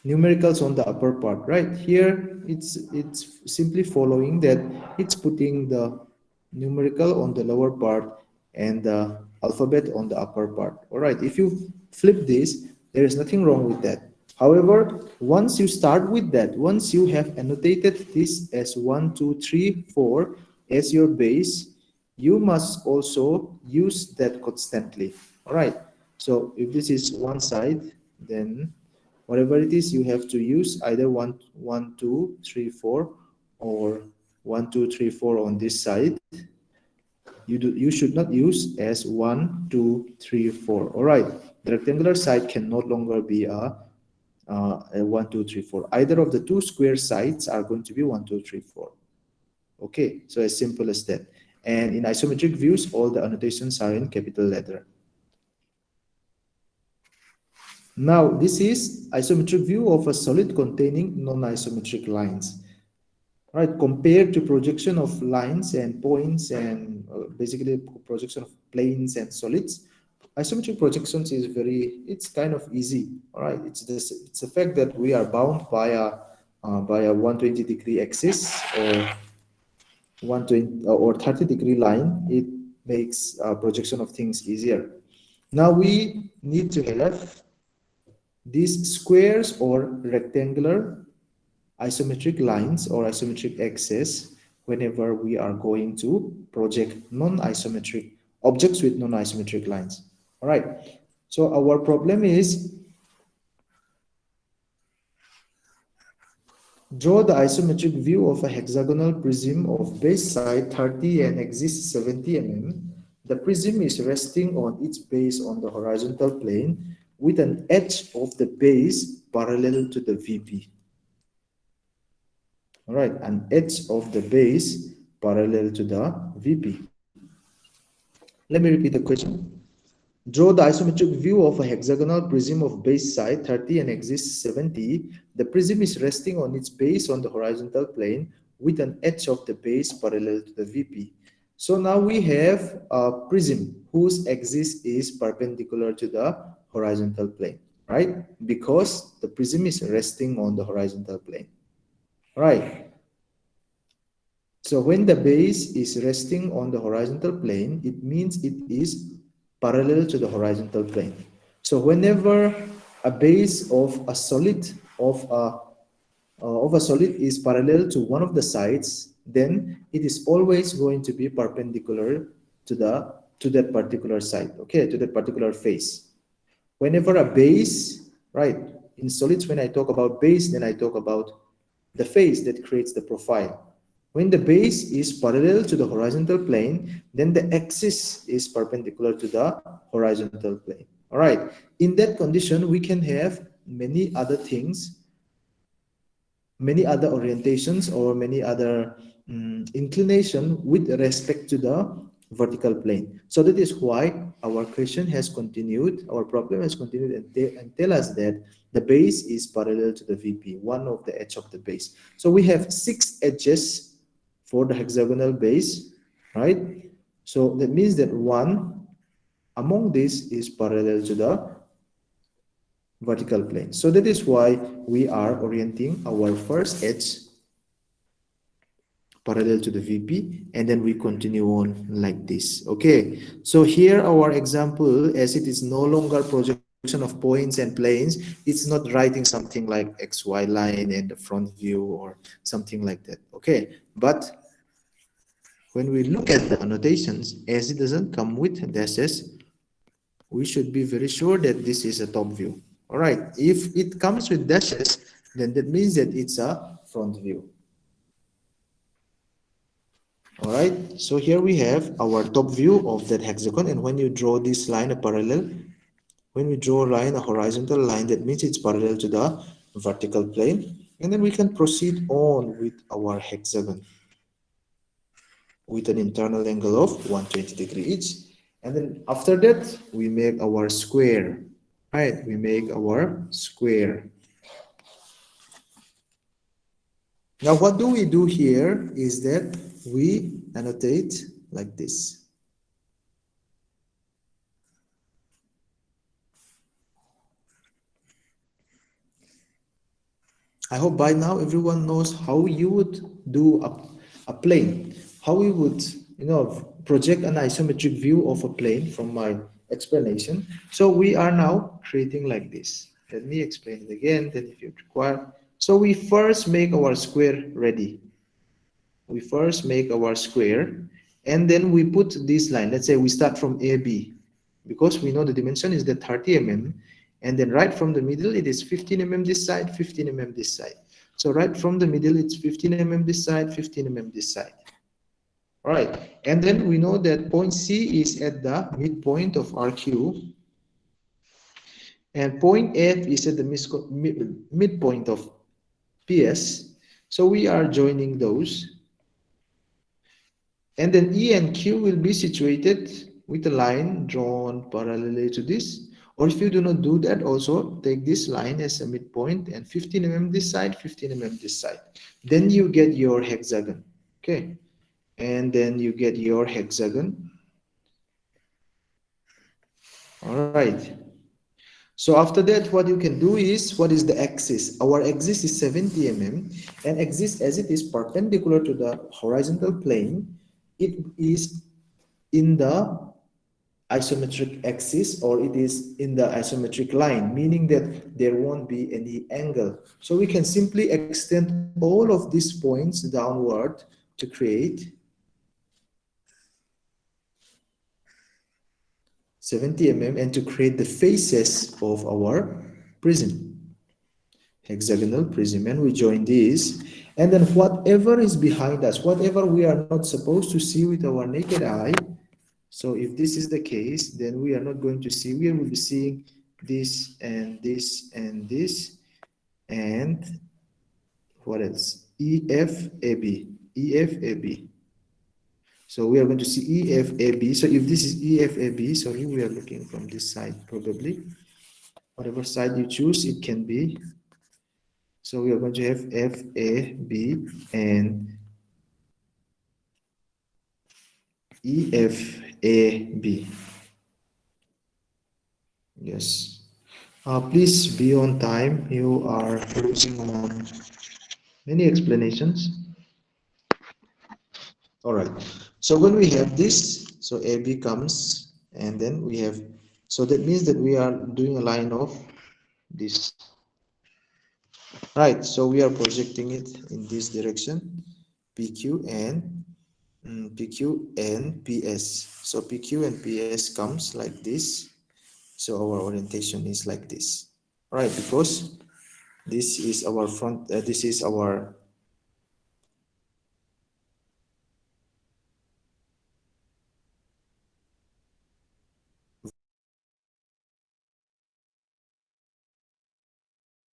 numericals on the upper part. Right here, it's simply following that, it's putting the numerical on the lower part and the alphabet on the upper part. All right, if you flip this, there is nothing wrong with that. However, once you start with that, once you have annotated this as 1 2 3 4 as your base, you must also use that constantly. All right, So if this is one side, then whatever it is, you have to use either 1, 2, 3, 4, or 1, 2, 3, 4 on this side. You should not use as 1, 2, 3, 4. All right, the rectangular side can no longer be a 1, 2, 3, 4. Either of the two square sides are going to be 1, 2, 3, 4. Okay, so as simple as that. And in isometric views, all the annotations are in capital letter. Now, this is isometric view of a solid containing non-isometric lines. Right, compared to projection of lines and points and basically projection of planes and solids, isometric projections is it's kind of easy. All right, it's the fact that we are bound by a 120-degree axis or 120 or 30-degree line. It makes projection of things easier. Now we need to have these squares or rectangular isometric lines or isometric axes whenever we are going to project non-isometric objects with non-isometric lines. All right, so our problem is draw the isometric view of a hexagonal prism of base side 30 and axis 70 mm. The prism is resting on its base on the horizontal plane with an edge of the base parallel to the VP. All right, an edge of the base parallel to the VP. Let me repeat the question. Draw the isometric view of a hexagonal prism of base side 30 and axis 70. The prism is resting on its base on the horizontal plane with an edge of the base parallel to the VP. So now we have a prism whose axis is perpendicular to the horizontal plane, right? Because the prism is resting on the horizontal plane, right? So when the base is resting on the horizontal plane, it means it is parallel to the horizontal plane. So whenever a base of a solid is parallel to one of the sides, then it is always going to be perpendicular to that particular side, okay, to that particular face. Whenever a base, right, in solids, when I talk about base, then I talk about the face that creates the profile. When the base is parallel to the horizontal plane, then the axis is perpendicular to the horizontal plane. All right. In that condition, we can have many other things, many other orientations, or many other inclination with respect to the vertical plane. So that is why our question has continued, our problem has continued and tell us that the base is parallel to the VP, one of the edge of the base. So we have 6 edges for the hexagonal base, right? So that means that one among these is parallel to the vertical plane. So that is why we are orienting our first edge parallel to the VP, and then we continue on like this. Okay, so here our example, as it is no longer projection of points and planes, it's not writing something like XY line and the front view or something like that. Okay, but when we look at the annotations, as it doesn't come with dashes, we should be very sure that this is a top view. All right, if it comes with dashes, then that means that it's a front view. All right, so here we have our top view of that hexagon, and when you draw this line a parallel, when we draw a line, a horizontal line, that means it's parallel to the vertical plane, and then we can proceed on with our hexagon with an internal angle of 120 degrees each. And then after that, we make our square, right? We make our square. Now, what do we do here is that we annotate like this. I hope by now everyone knows how you would do a plane, how we would, project an isometric view of a plane from my explanation. So we are now creating like this. Let me explain it again, then if you require. So we first make our square ready. We first make our square, and then we put this line. Let's say we start from AB. because we know the dimension is the 30 mm, and then right from the middle it is 15 mm this side, 15 mm this side. So right from the middle it's 15 mm this side, 15 mm this side. All right, and then we know that point C is at the midpoint of RQ, and point F is at the midpoint of PS. So we are joining those, and then E and Q will be situated with a line drawn parallelly to this. Or if you do not do that, also take this line as a midpoint and 15 mm this side, 15 mm this side. Then you get your hexagon. Okay, and then you get your hexagon. All right. So after that, what you can do is, what is the axis? Our axis is 70 mm, and axis, as it is perpendicular to the horizontal plane, it is in the isometric axis, or it is in the isometric line, meaning that there won't be any angle. So we can simply extend all of these points downward to create 70 mm and to create the faces of our prism, hexagonal prism. And we join these, and then whatever is behind us, whatever we are not supposed to see with our naked eye, so if this is the case, then we are not going to see, we will be seeing this and this and this, and what else? EFAB, EFAB. So we are going to see EFAB. So if this is EFAB, sorry, we are looking from this side probably. Whatever side you choose, it can be. So we are going to have FAB and EFAB. Yes. Please be on time. You are losing on many explanations. All right. So when we have this, so AB comes, and then we have, so that means that we are doing a line of this. Right. So we are projecting it in this direction, PQ and PQ and PS. So PQ and PS comes like this. So our orientation is like this. Right, because this is our front, this is our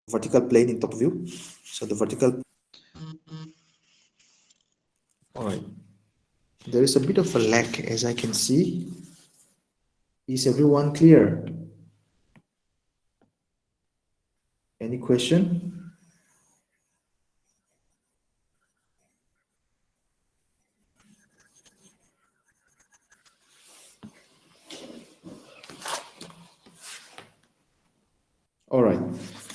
vertical plane in top view. So the vertical, all right. There is a bit of a lag as I can see. Is everyone clear? Any question? All right.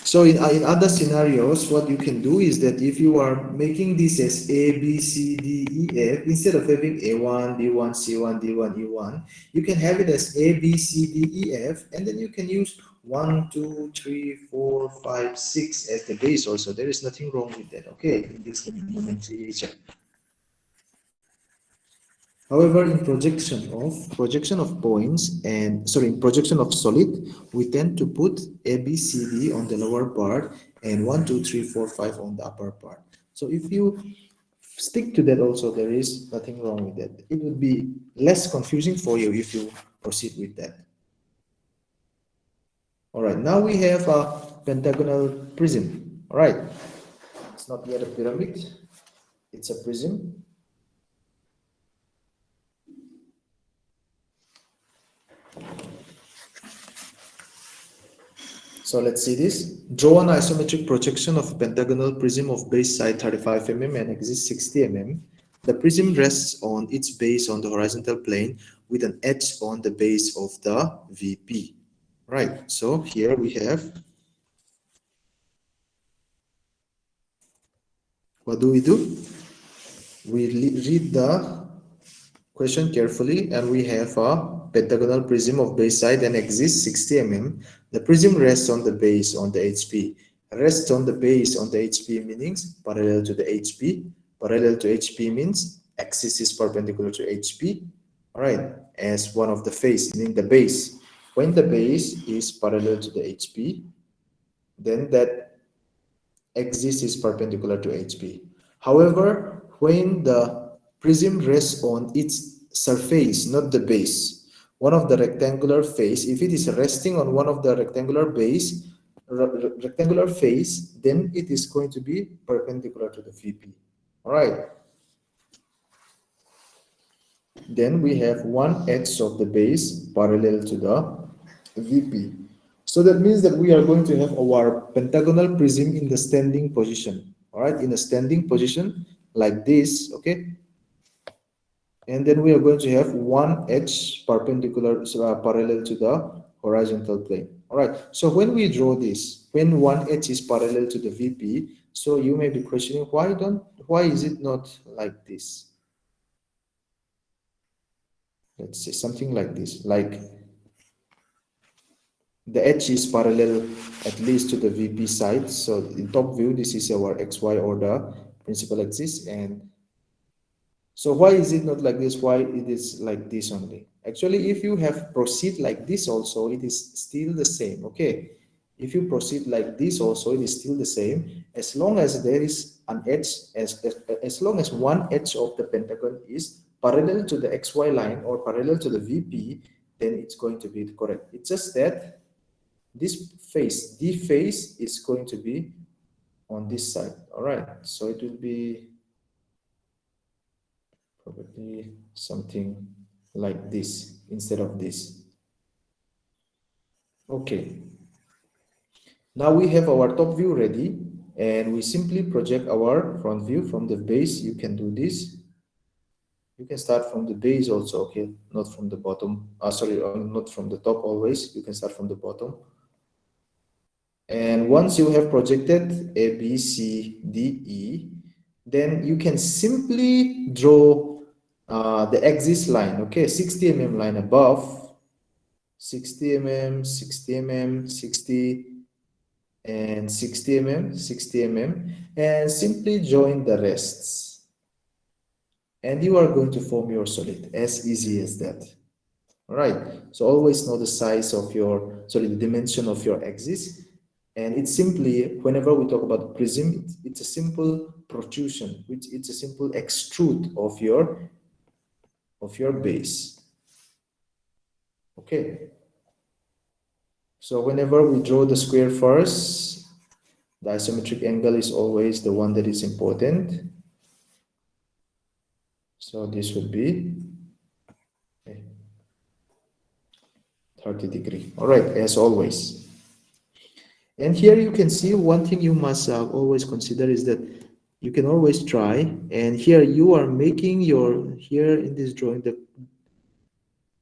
So in other scenarios, what you can do is that if you are making this as A, B, C, D, E, F, instead of having A1, B1, C1, D1, E1, you can have it as A, B, C, D, E, F, and then you can use 1, 2, 3, 4, 5, 6 as the base also. There is nothing wrong with that, okay, in this nomenclature. However, in projection of points and sorry, in projection of solid, we tend to put A, B, C, D on the lower part and 1, 2, 3, 4, 5 on the upper part. So if you stick to that also, there is nothing wrong with that. It would be less confusing for you if you proceed with that. All right, now we have a pentagonal prism. All right, it's not yet a pyramid, it's a prism. So let's see this. Draw an isometric projection of a pentagonal prism of base side 35 mm and axis 60 mm. The prism rests on its base on the horizontal plane with an edge on the base of the VP. Right, so here we have, what do? We read the question carefully, and we have a pentagonal prism of base side and axis 60 mm. The prism rests on the base on the HP. Rests on the base on the HP means parallel to the HP. Parallel to HP means axis is perpendicular to HP. All right, as one of the face, meaning the base. when the base is parallel to the HP, then that axis is perpendicular to HP. However, when the prism rests on its surface, not the base, one of the rectangular face, if it is resting on one of the rectangular base, rectangular face, then it is going to be perpendicular to the VP. All right. Then we have one edge of the base parallel to the VP. So that means that we are going to have our pentagonal prism in the standing position. All right, in a standing position like this, okay? And then we are going to have one edge perpendicular, parallel to the horizontal plane. All right, so when we draw this, when one edge is parallel to the VP, so you may be questioning, why is it not like this? Let's say something like this, like the edge is parallel at least to the VP side. So in top view, this is our XY or the principal axis. And so why is it not like this? Why it is like this only? Actually, if you have proceed like this also, it is still the same. Okay. If you proceed like this also, it is still the same. As long as there is an edge, as long as one edge of the pentagon is parallel to the XY line or parallel to the VP, then it's going to be correct. It's just that this face, the face is going to be on this side. All right, so it will be probably something like this instead of this. Okay, now we have our top view ready, and we simply project our front view from the base. You can do this. You can start from the base also, okay, not from the bottom. Sorry, not from the top always. You can start from the bottom. And once you have projected A, B, C, D, E, then you can simply draw the axis line, okay, 60 mm line above, 60 mm, 60 mm, 60 and 60 mm, 60 mm, and simply join the rests. And you are going to form your solid, as easy as that. All right, so always know the size of your, sorry, the dimension of your axis. And it's simply, whenever we talk about prism, it's a simple protrusion, which it's a simple extrude of your base. Okay. So whenever we draw the square first, the isometric angle is always the one that is important. So this would be 30 degree. All right, as always. And here you can see one thing you must always consider is that you can always try, and here you are making your, here in this drawing,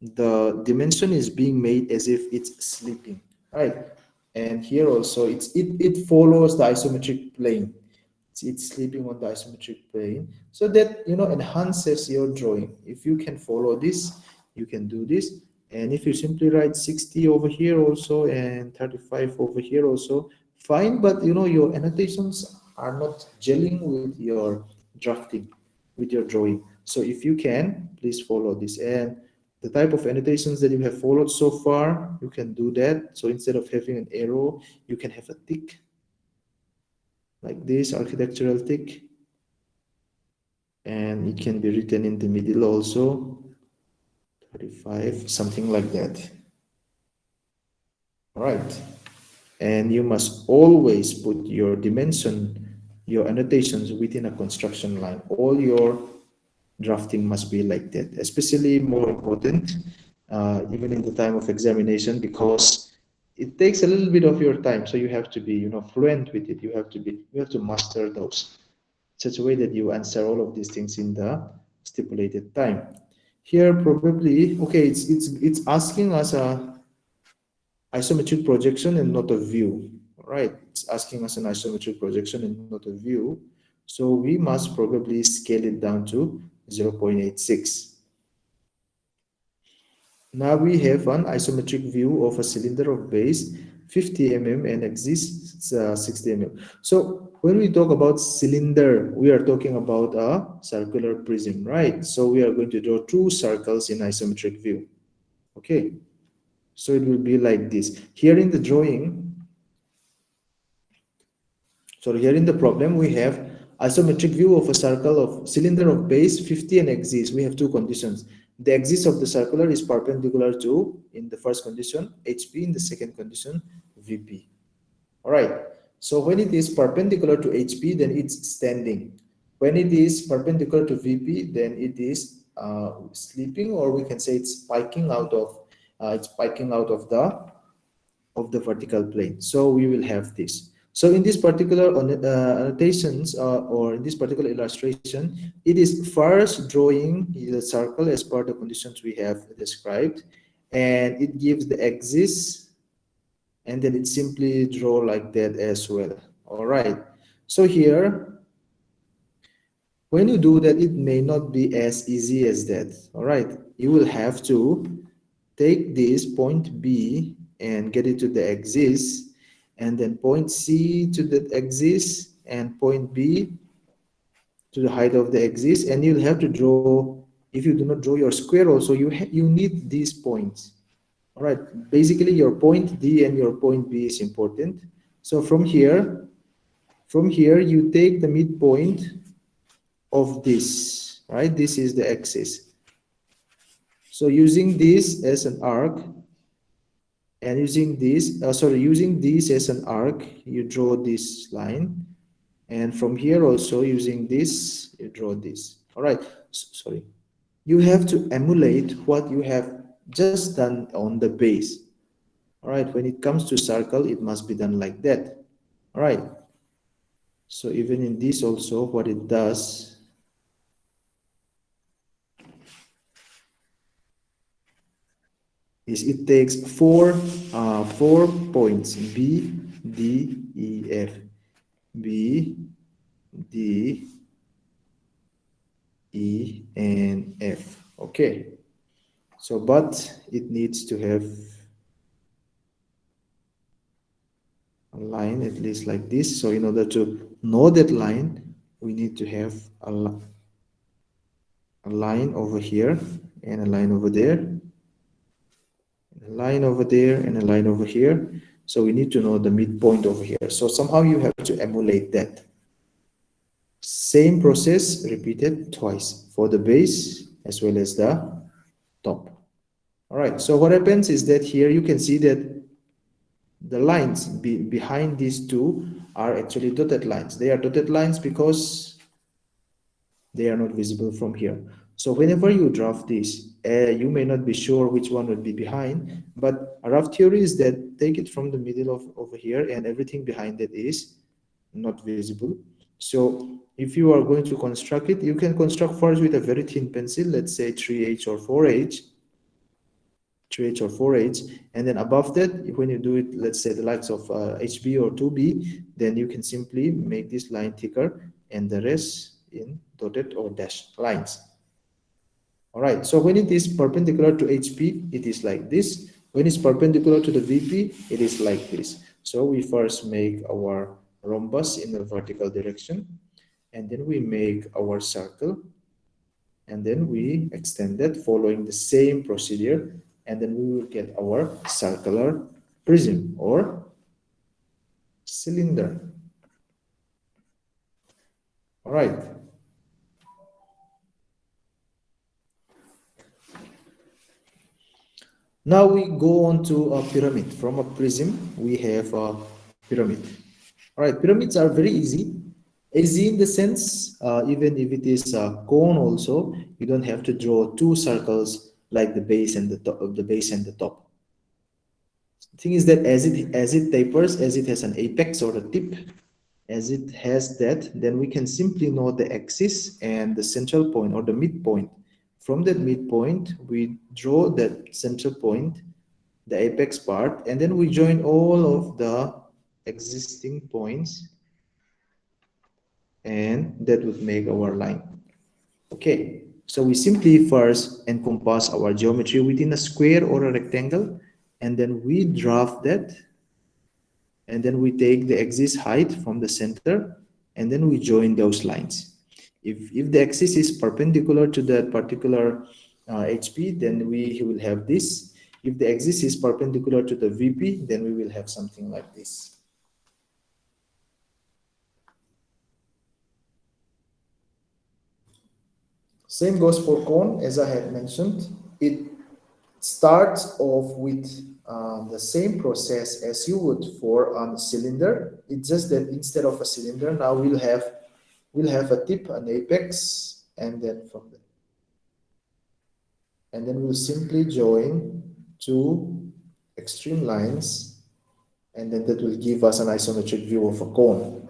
the dimension is being made as if it's sleeping, right? And here also it follows the isometric plane. It's sleeping on the isometric plane, so that, you know, enhances your drawing. If you can follow this, you can do this. And if you simply write 60 over here also and 35 over here also, fine. But you know, your annotations are not gelling with your drafting, with your drawing. So if you can, please follow this. And the type of annotations that you have followed so far, you can do that. So instead of having an arrow, you can have a tick like this, architectural tick, and it can be written in the middle also, 35, something like that. All right, and you must always put your dimension, your annotations within a construction line. All your drafting must be like that, especially more important even in the time of examination, because it takes a little bit of your time. So you have to be, you know, fluent with it. You have to master those, such a way that you answer all of these things in the stipulated time. Here probably, okay, it's asking us a isometric projection and not a view. Right, it's asking us an isometric projection and not a view, so we must probably scale it down to 0.86. Now we have an isometric view of a cylinder of base 50 mm and axis 60 mm. So when we talk about cylinder, we are talking about a circular prism, right? So we are going to draw two circles in isometric view. Okay. So it will be like this. Here in the drawing, so here in the problem, we have isometric view of a circle of cylinder of base 50 and axis. We have two conditions. The axis of the circular is perpendicular to, in the first condition, HP, in the second condition, VP. All right. So when it is perpendicular to HP, then it's standing. When it is perpendicular to VP, then it is sleeping, or we can say it's spiking out of the vertical plane. So we will have this. So in this particular annotations, or in this particular illustration, it is first drawing the circle as per the conditions we have described, and it gives the axis, and then it simply draw like that as well. All right. So here, when you do that, it may not be as easy as that. All right. You will have to take this point B and get it to the axis, and then point C to the axis, and point B to the height of the axis, and you'll have to draw. If you do not draw your square also, you need these points. All right, basically your point D and your point B is important. So from here you take the midpoint of this, right? This is the axis. So using this as an arc, and using this as an arc, you draw this line, and from here also using this, you draw this. All right, sorry, you have to emulate what you have just done on the base. All right, when it comes to circle, it must be done like that. All right, so even in this also, what it does is it takes four points, B, D, E, F, B, D, E, and F. Okay, so but it needs to have a line at least like this. So in order to know that line, we need to have a line over here, and a line over there, a line over there, and a line over here. So we need to know the midpoint over here. So somehow you have to emulate that. Same process repeated twice for the base as well as the top. All right, so what happens is that here you can see that the lines behind these two are actually dotted lines. They are dotted lines because they are not visible from here. So whenever you draft this, you may not be sure which one would be behind, but a rough theory is that take it from the middle of over here, and everything behind it is not visible. So if you are going to construct it, you can construct first with a very thin pencil, let's say 3H or 4H, 3H or 4H, and then above that, when you do it, let's say the likes of HB or 2B, then you can simply make this line thicker and the rest in dotted or dashed lines. All right, so when it is perpendicular to HP, it is like this. When it's perpendicular to the VP, it is like this. So we first make our rhombus in the vertical direction, and then we make our circle, and then we extend that following the same procedure, and then we will get our circular prism or cylinder. All right. Now we go on to a pyramid. From a prism, we have a pyramid. All right, pyramids are very easy. Easy in the sense, even if it is a cone also, you don't have to draw two circles like the base and the top of the base and the top. The thing is that as it tapers, as it has an apex or a tip, as it has that, then we can simply know the axis and the central point or the midpoint. From that midpoint, we draw that central point, the apex part, and then we join all of the existing points, and that would make our line. Okay, so we simply first encompass our geometry within a square or a rectangle, and then we draft that, and then we take the axis height from the center, and then we join those lines. If the axis is perpendicular to that particular HP, then we will have this. If the axis is perpendicular to the VP, then we will have something like this. Same goes for cone, as I had mentioned. It starts off with the same process as you would for a cylinder. It's just that instead of a cylinder, now we'll have a tip, an apex, and then from there, and then we'll simply join two extreme lines, and then that will give us an isometric view of a cone.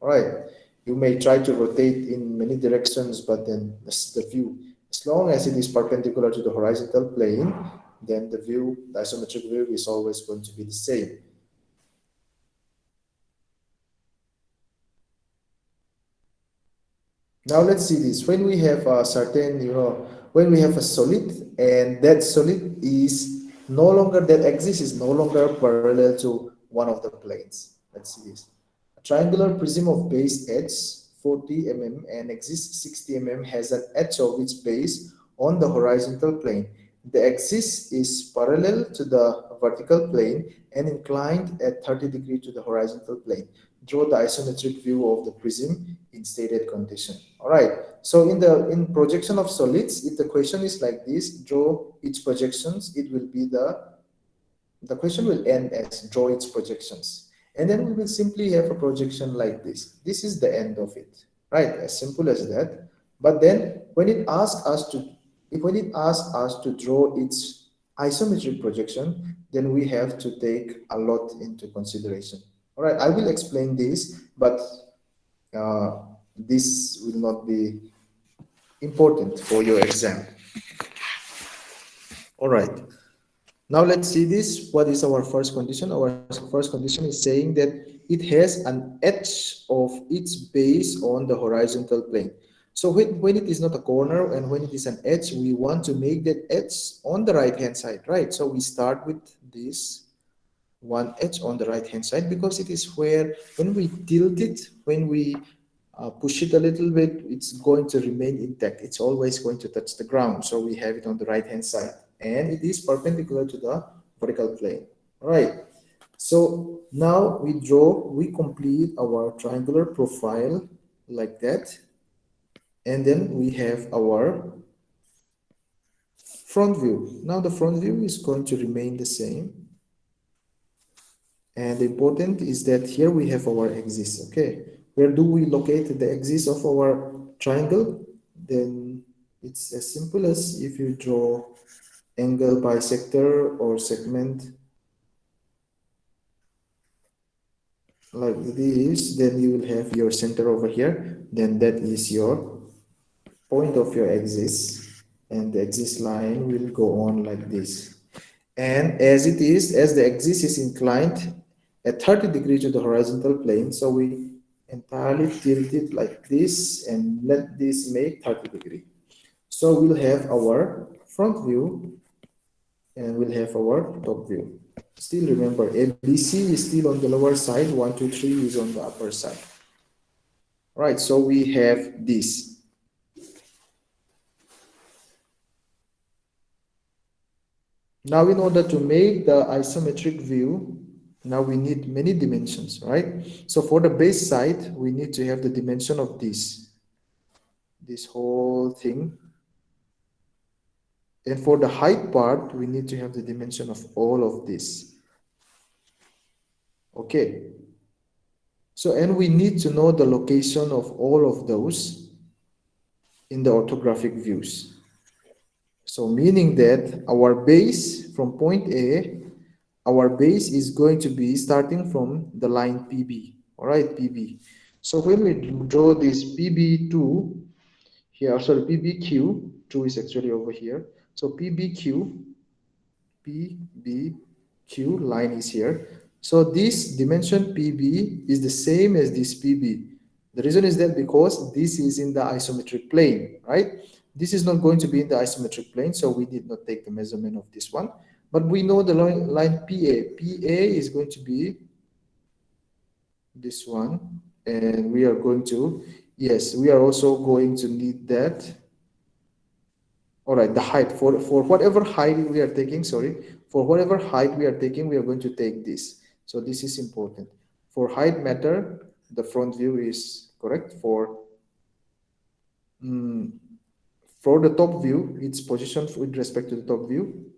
All right. You may try to rotate in many directions, but then the view, as long as it is perpendicular to the horizontal plane, then the view, the isometric view is always going to be the same. Now let's see this. When we have a certain, when we have a solid and that solid is no longer, that axis is no longer parallel to one of the planes. Let's see this. A triangular prism of base edge 40 mm and axis 60 mm has an edge of its base on the horizontal plane. The axis is parallel to the vertical plane and inclined at 30 degrees to the horizontal plane. Draw the isometric view of the prism in stated condition. All right. So in projection of solids, if the question is like this, draw its projections, it will be the question will end as draw its projections. And then we will simply have a projection like this. This is the end of it, right? As simple as that. But then when it asks us to, when it asks us to draw its isometric projection, then we have to take a lot into consideration. All right, I will explain this, but uh, this will not be important for your exam. All right. Now let's see this. What is our first condition? Our first condition is saying that it has an edge of its base on the horizontal plane. So when it is not a corner and when it is an edge, we want to make that edge on the right hand side, right? So we start with this one edge on the right hand side because it is where when we tilt it, when we push it a little bit, it's going to remain intact. It's always going to touch the ground. So we have it on the right hand side and it is perpendicular to the vertical plane. All right. So now we complete our triangular profile like that. And then we have our front view. Now the front view is going to remain the same. And the important is that here we have our axis. Okay, where do we locate the axis of our triangle? Then it's as simple as if you draw angle bisector or segment like this, then you will have your center over here. Then that is your point of your axis, and the axis line will go on like this. And as it is, as the axis is inclined at 30 degrees to the horizontal plane, so we entirely tilt it like this and let this make 30 degree. So we'll have our front view and we'll have our top view. Still remember, ABC is still on the lower side, 1, 2, 3 is on the upper side. Right, so we have this. Now in order to make the isometric view, now we need many dimensions, right? So for the base side, we need to have the dimension of this whole thing. And for the height part, we need to have the dimension of all of this. Okay. So, and we need to know the location of all of those in the orthographic views. So meaning that our base from point A, our base is going to be starting from the line PB, all right, PB. So when we draw this PB2 here, sorry, PBQ, 2 is actually over here. So PBQ line is here. So this dimension PB is the same as this PB. The reason is that because this is in the isometric plane, right? This is not going to be in the isometric plane, so we did not take the measurement of this one. But we know the line PA. PA is going to be this one. And we are going to, yes, we are also going to need that. All right, the height for whatever height we are taking, sorry, for whatever height we are taking, we are going to take this. So this is important. For height matter, the front view is correct. Mm, for the top view, its position with respect to the top view,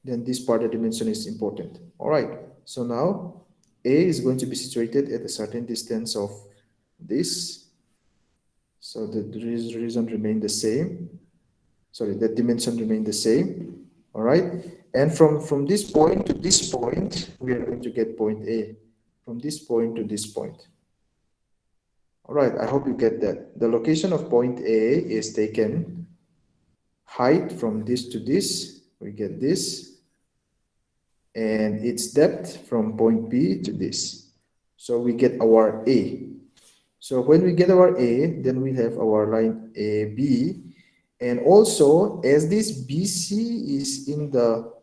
then this part of dimension is important. All right, so now A is going to be situated at a certain distance of this. So the reason remain the same. Sorry, that dimension remain the same. All right, and from this point to this point, we are going to get point A. From this point to this point. All right, I hope you get that. The location of point A is taken height from this to this, we get this, and its depth from point B to this. So we get our A. So when we get our A, then we have our line AB. And also, as this BC is in the,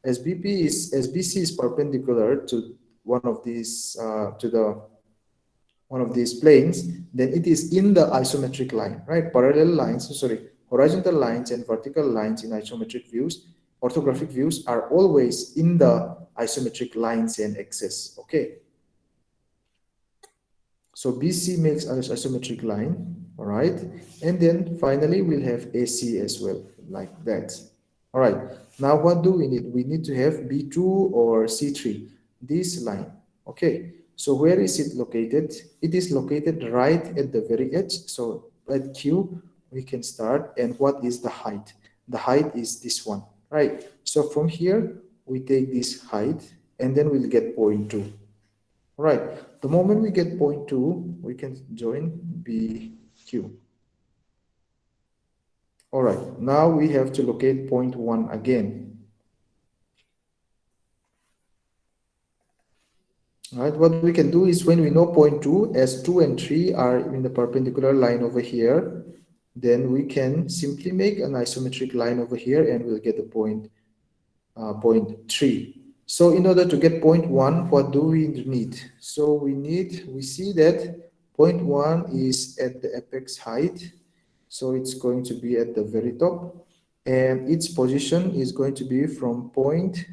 as BC is perpendicular to one of these, to the one of these planes, then it is in the isometric line, right? Parallel lines, sorry, horizontal lines and vertical lines in isometric views, orthographic views are always in the isometric lines and axes, okay? So BC makes an isometric line, all right? And then finally we'll have AC as well, like that. All right, now what do we need? We need to have B2 or C3, this line, okay? So where is it located? It is located right at the very edge. So at Q, we can start. And what is the height? The height is this one, right? So from here, we take this height and then we'll get point 2. All right, the moment we get point 2, we can join BQ. All right, now we have to locate point 1 again. All right, what we can do is when we know point 2, as 2 and 3 are in the perpendicular line over here, then we can simply make an isometric line over here and we'll get the point 3. So in order to get point 1, what do we need? So we see that point 1 is at the apex height. So it's going to be at the very top. And its position is going to be from point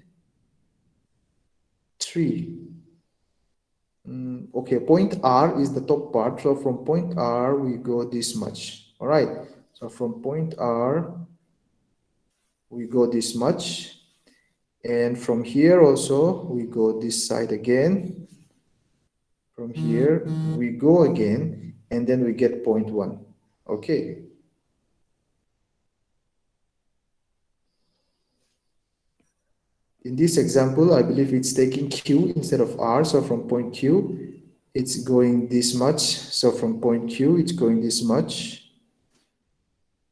3. Okay, point R is the top part. So from point R, we go this much. All right. So from point R, we go this much. And from here also, we go this side again. From here, we go again, and then we get point 1. Okay. In this example, I believe it's taking Q instead of R. So from point Q, it's going this much. So from point Q, it's going this much.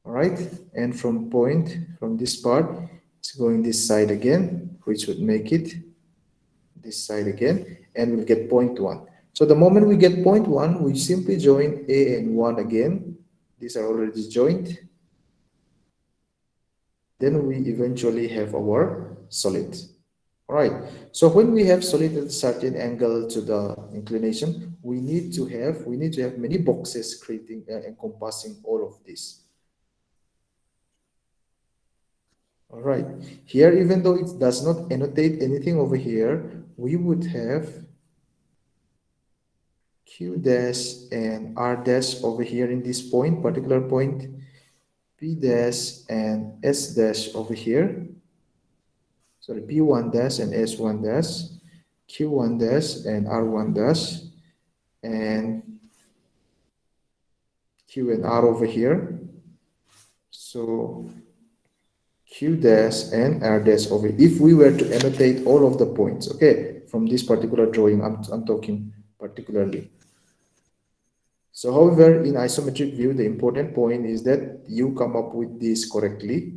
All right. And from this part, it's going this side again, which would make it this side again, and we'll get point 1. So the moment we get point 1, we simply join A and 1 again. These are already joined. Then we eventually have our solid. All right. So when we have solid at a certain angle to the inclination, we need to have many boxes creating encompassing all of this. All right. Here, even though it does not annotate anything over here, we would have Q dash and R dash over here in this point, particular point, P dash and S dash over here. Sorry, P1 dash and S1 dash, Q1 dash and R1 dash, and Q and R over here. So Q dash and R dash over here. If we were to annotate all of the points, okay, from this particular drawing, I'm talking particularly. So however, in isometric view, the important point is that you come up with this correctly.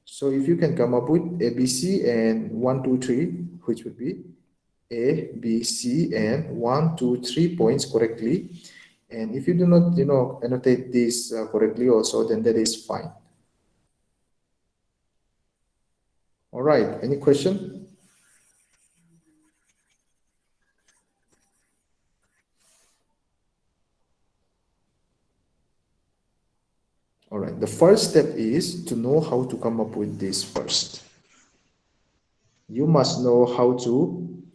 So if you can come up with ABC and 1, 2, 3, which would be A, B, C, and 1, 2, 3 points correctly. And if you do not, annotate this correctly also, then that is fine. All right, any question? All right, the first step is to know how to come up with this first. You must know how to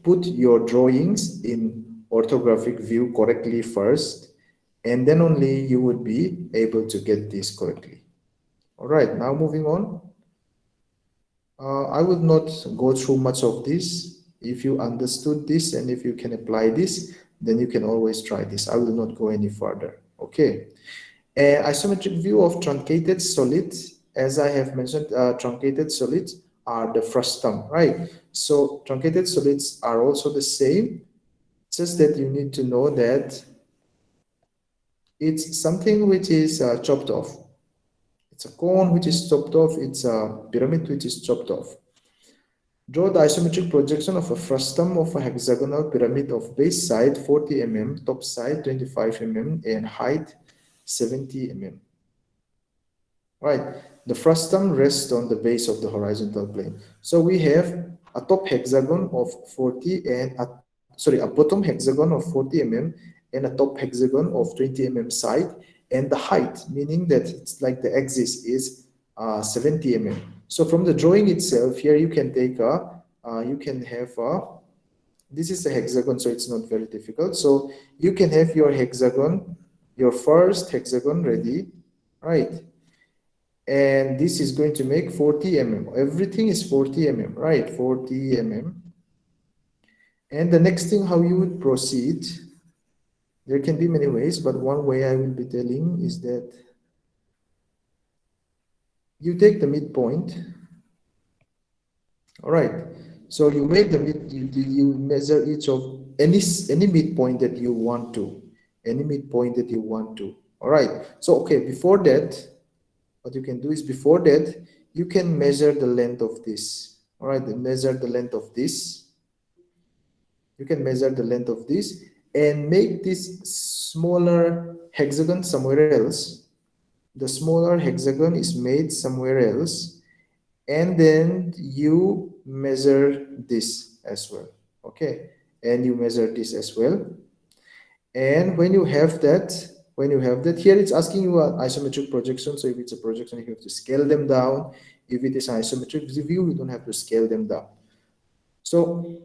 put your drawings in orthographic view correctly first, and then only you would be able to get this correctly. All right, now moving on. I would not go through much of this. If you understood this and if you can apply this, then you can always try this. I will not go any further. Okay. An isometric view of truncated solids, as I have mentioned, truncated solids are the frustum, right? So truncated solids are also the same, just that you need to know that it's something which is chopped off. It's a cone which is chopped off. It's a pyramid which is chopped off. Draw the isometric projection of a frustum of a hexagonal pyramid of base side 40 mm, top side 25 mm, and height 70 mm. Right, the frustum rests on the base of the horizontal plane. So we have a top hexagon of 40 and a bottom hexagon of 40 mm and a top hexagon of 20 mm side, and the height, meaning that it's like the axis is 70 mm. So from the drawing itself, here you can take you can have this is a hexagon, so it's not very difficult. So you can have your hexagon, your first hexagon ready, right? And this is going to make 40 mm. Everything is 40 mm, right? 40 mm. And the next thing, how you would proceed, there can be many ways, but one way I will be telling is that you take the midpoint. All right, so you make the you measure each of any midpoint that you want to, any midpoint that you want to. All right, so okay, before that, what you can do is, before that you can measure the length of this. All right, measure the length of this. You can measure the length of this and make this smaller hexagon somewhere else. The smaller hexagon is made somewhere else, and then you measure this as well. Okay, and you measure this as well. And when you have that, here it's asking you an isometric projection. So if it's a projection, you have to scale them down. If it is an isometric view, you don't have to scale them down. So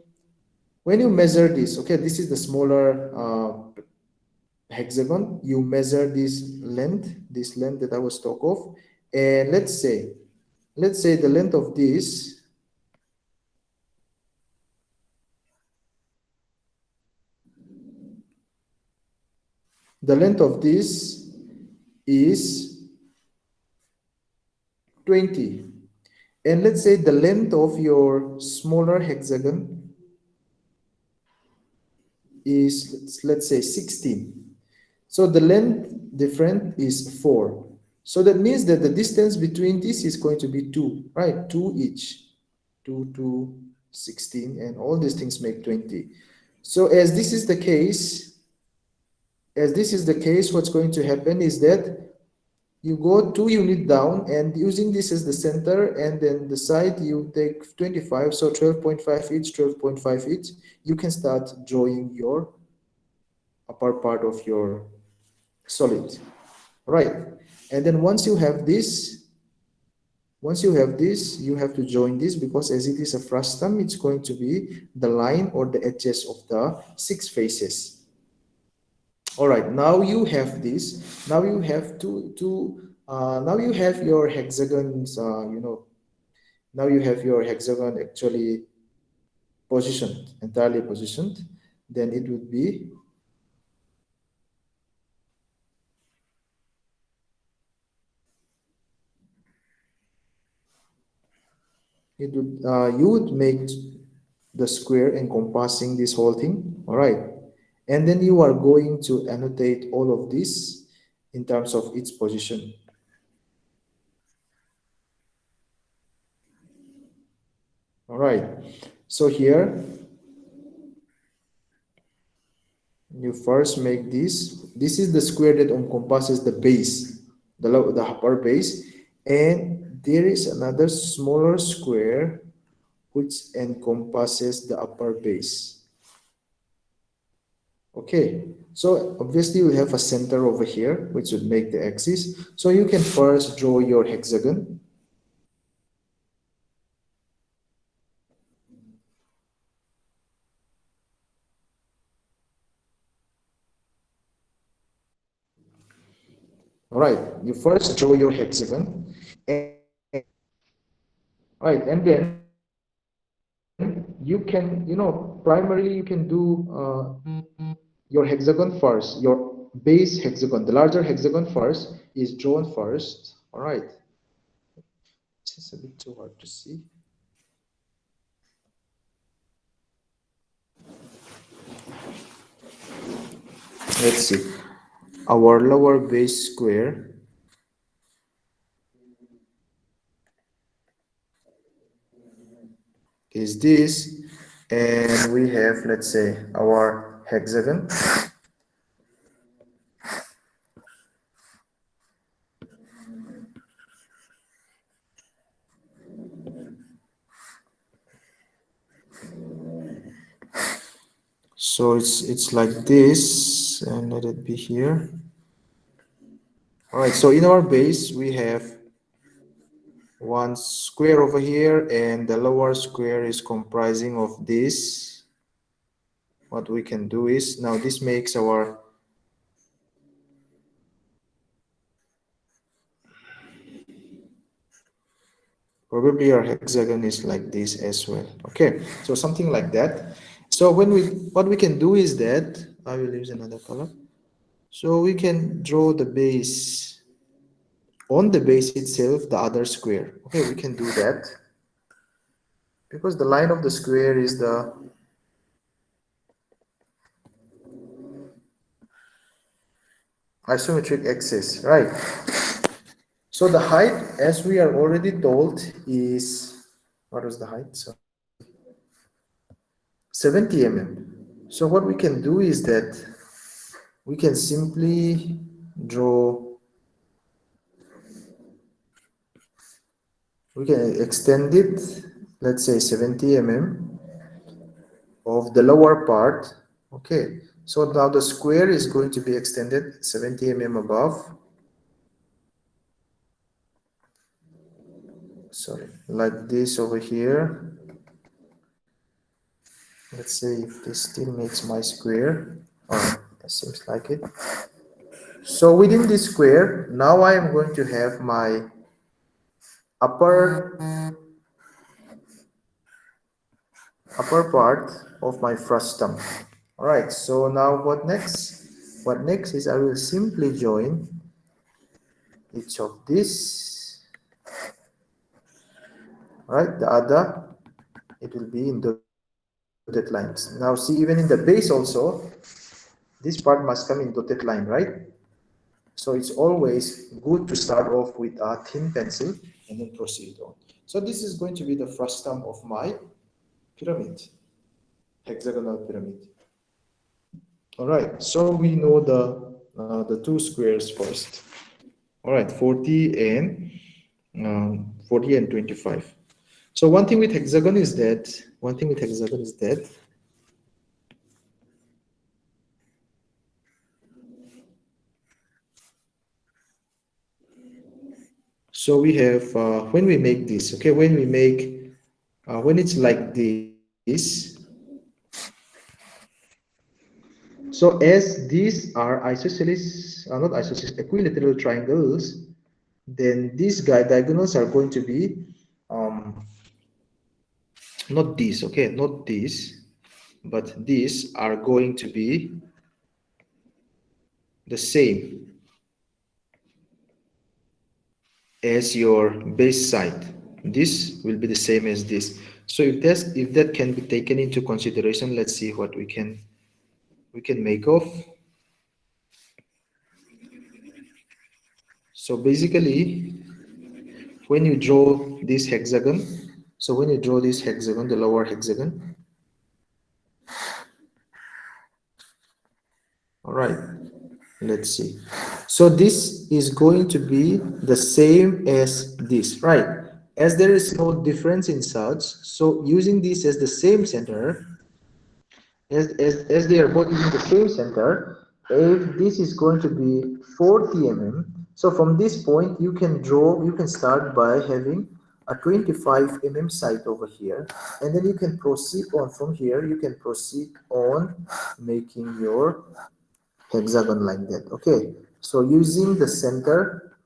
when you measure this, okay, this is the smaller hexagon. You measure this length that I was talk of, and let's say the length of this, is 20, and let's say the length of your smaller hexagon is, let's say 16. So the length difference is 4. So that means that the distance between this is going to be 2, right? 2 each. 2, 16, and all these things make 20. So as this is the case, what's going to happen is that you go 2 unit down, and using this as the center, and then the side you take 25, so 12.5 each, 12.5 each. You can start drawing your upper part of your solid, right? And then once you have this, you have to join this, because as it is a frustum, it's going to be the line or the edges of the 6 faces. All right, now you have this. Now you have now you have your hexagons. Now you have your hexagon actually positioned, entirely positioned. Then it would be, you would make the square encompassing this whole thing. All right, and then you are going to annotate all of this in terms of its position. All right, so here you first make this is the square that encompasses the base, the upper base, and there is another smaller square which encompasses the upper base. Okay, so obviously we have a center over here which would make the axis. So you can first draw your hexagon. All right, you first draw your hexagon, and right, and then you can, primarily you can do your hexagon first, your base hexagon, the larger hexagon first is drawn first. All right, it's just a bit too hard to see. Let's see. Our lower base square is this, and we have, let's say, our hexagon. So it's like this, and let it be here. All right, so in our base we have one square over here, and the lower square is comprising of this. What we can do is, now this makes our, probably our hexagon is like this as well. Okay, so something like that. So what we can do is that I will use another color. So we can draw the base, on the base itself, the other square. Okay, we can do that because the line of the square is the isometric axis, right? So the height, as we are already told, is, what was the height? So 70 mm. So what we can do is that we can simply draw, we can extend it, let's say 70 mm of the lower part. Okay, so now the square is going to be extended 70 mm above, sorry, like this over here. Let's say if this still makes my square. Oh, that seems like it. So within this square, now I am going to have my upper part of my frustum. All right, so now what next? What next is I will simply join each of this. All right, the other, it will be in dotted lines. Now see, even in the base also, this part must come in dotted line, right? So it's always good to start off with a thin pencil and then proceed on. So this is going to be the frustum of my pyramid, hexagonal pyramid. All right, so we know the two squares first. All right, 40 and 25. So one thing with hexagon is that, so we have, when we make this, okay, when it's like this, so as these are isosceles, not isosceles, equilateral triangles, then these diagonals are going to be not these, okay, not these, but these are going to be the same as your base side. This will be the same as this. So if that can be taken into consideration, let's see what we can make of. So basically, when you draw this hexagon, the lower hexagon, all right, let's see. So this is going to be the same as this, right? As there is no difference in such, so using this as the same center, as they are both using the same center, if this is going to be 40 mm, so from this point you can start by having a 25 mm sight over here, and then you can proceed on from here, you can proceed on making your hexagon like that. Okay, so using the center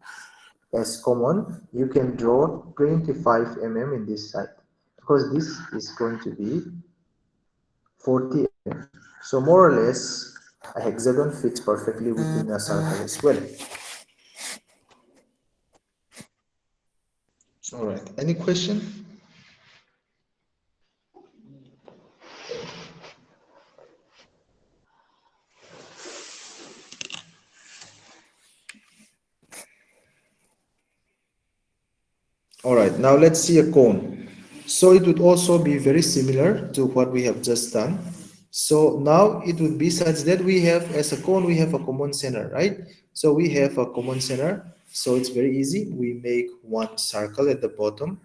as common, you can draw 25 mm in this side, because this is going to be 40 mm. So more or less, a hexagon fits perfectly within a circle as well. All right. Any question? All right. Now let's see a cone. So it would also be very similar to what we have just done. So now it would be such that we have, as a cone, we have a common center, right? So we have a common center. So it's very easy. We make one circle at the bottom,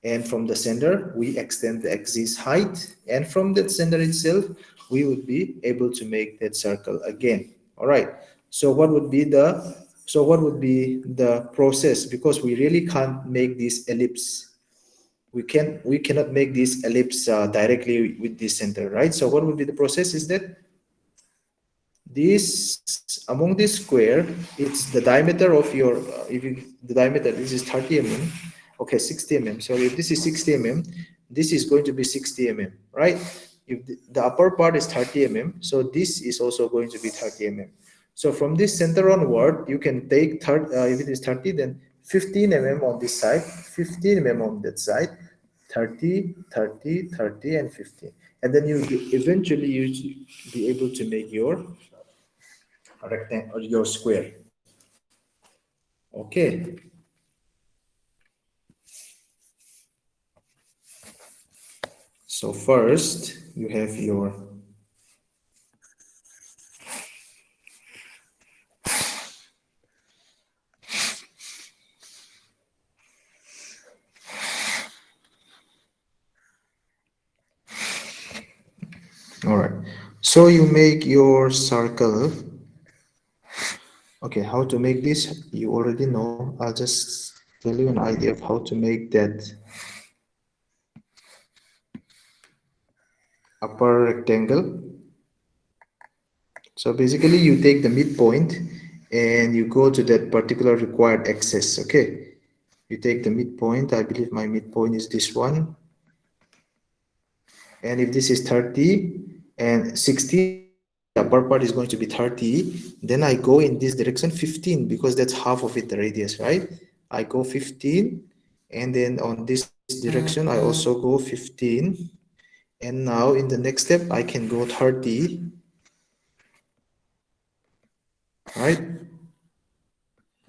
and from the center we extend the axis height, and from that center itself we would be able to make that circle again. All right, so what would be the process, because we really can't make this ellipse, we cannot make this ellipse directly with this center, right? So what would be the process is that this, among this square, it's the diameter of your if you, the diameter, this is 30 mm, okay, 60 mm, so if this is 60 mm, this is going to be 60 mm, right? If the upper part is 30 mm, so this is also going to be 30 mm. So from this center onward you can take if it is 30, then 15 mm on this side, 15 mm on that side, 30, 30, 30, and 15, and then you eventually you be able to make your rectangle or your square. Okay, so first you have your, all right, so you make your circle. Okay, how to make this you already know. I'll just tell you an idea of how to make that upper rectangle. So basically you take the midpoint and you go to that particular required axis. Okay, you take the midpoint, I believe my midpoint is this one, and if this is 30 and 60, the upper part is going to be 30, then I go in this direction 15, because that's half of it, the radius, right? I go 15, and then on this direction I also go 15, and now in the next step I can go 30, right?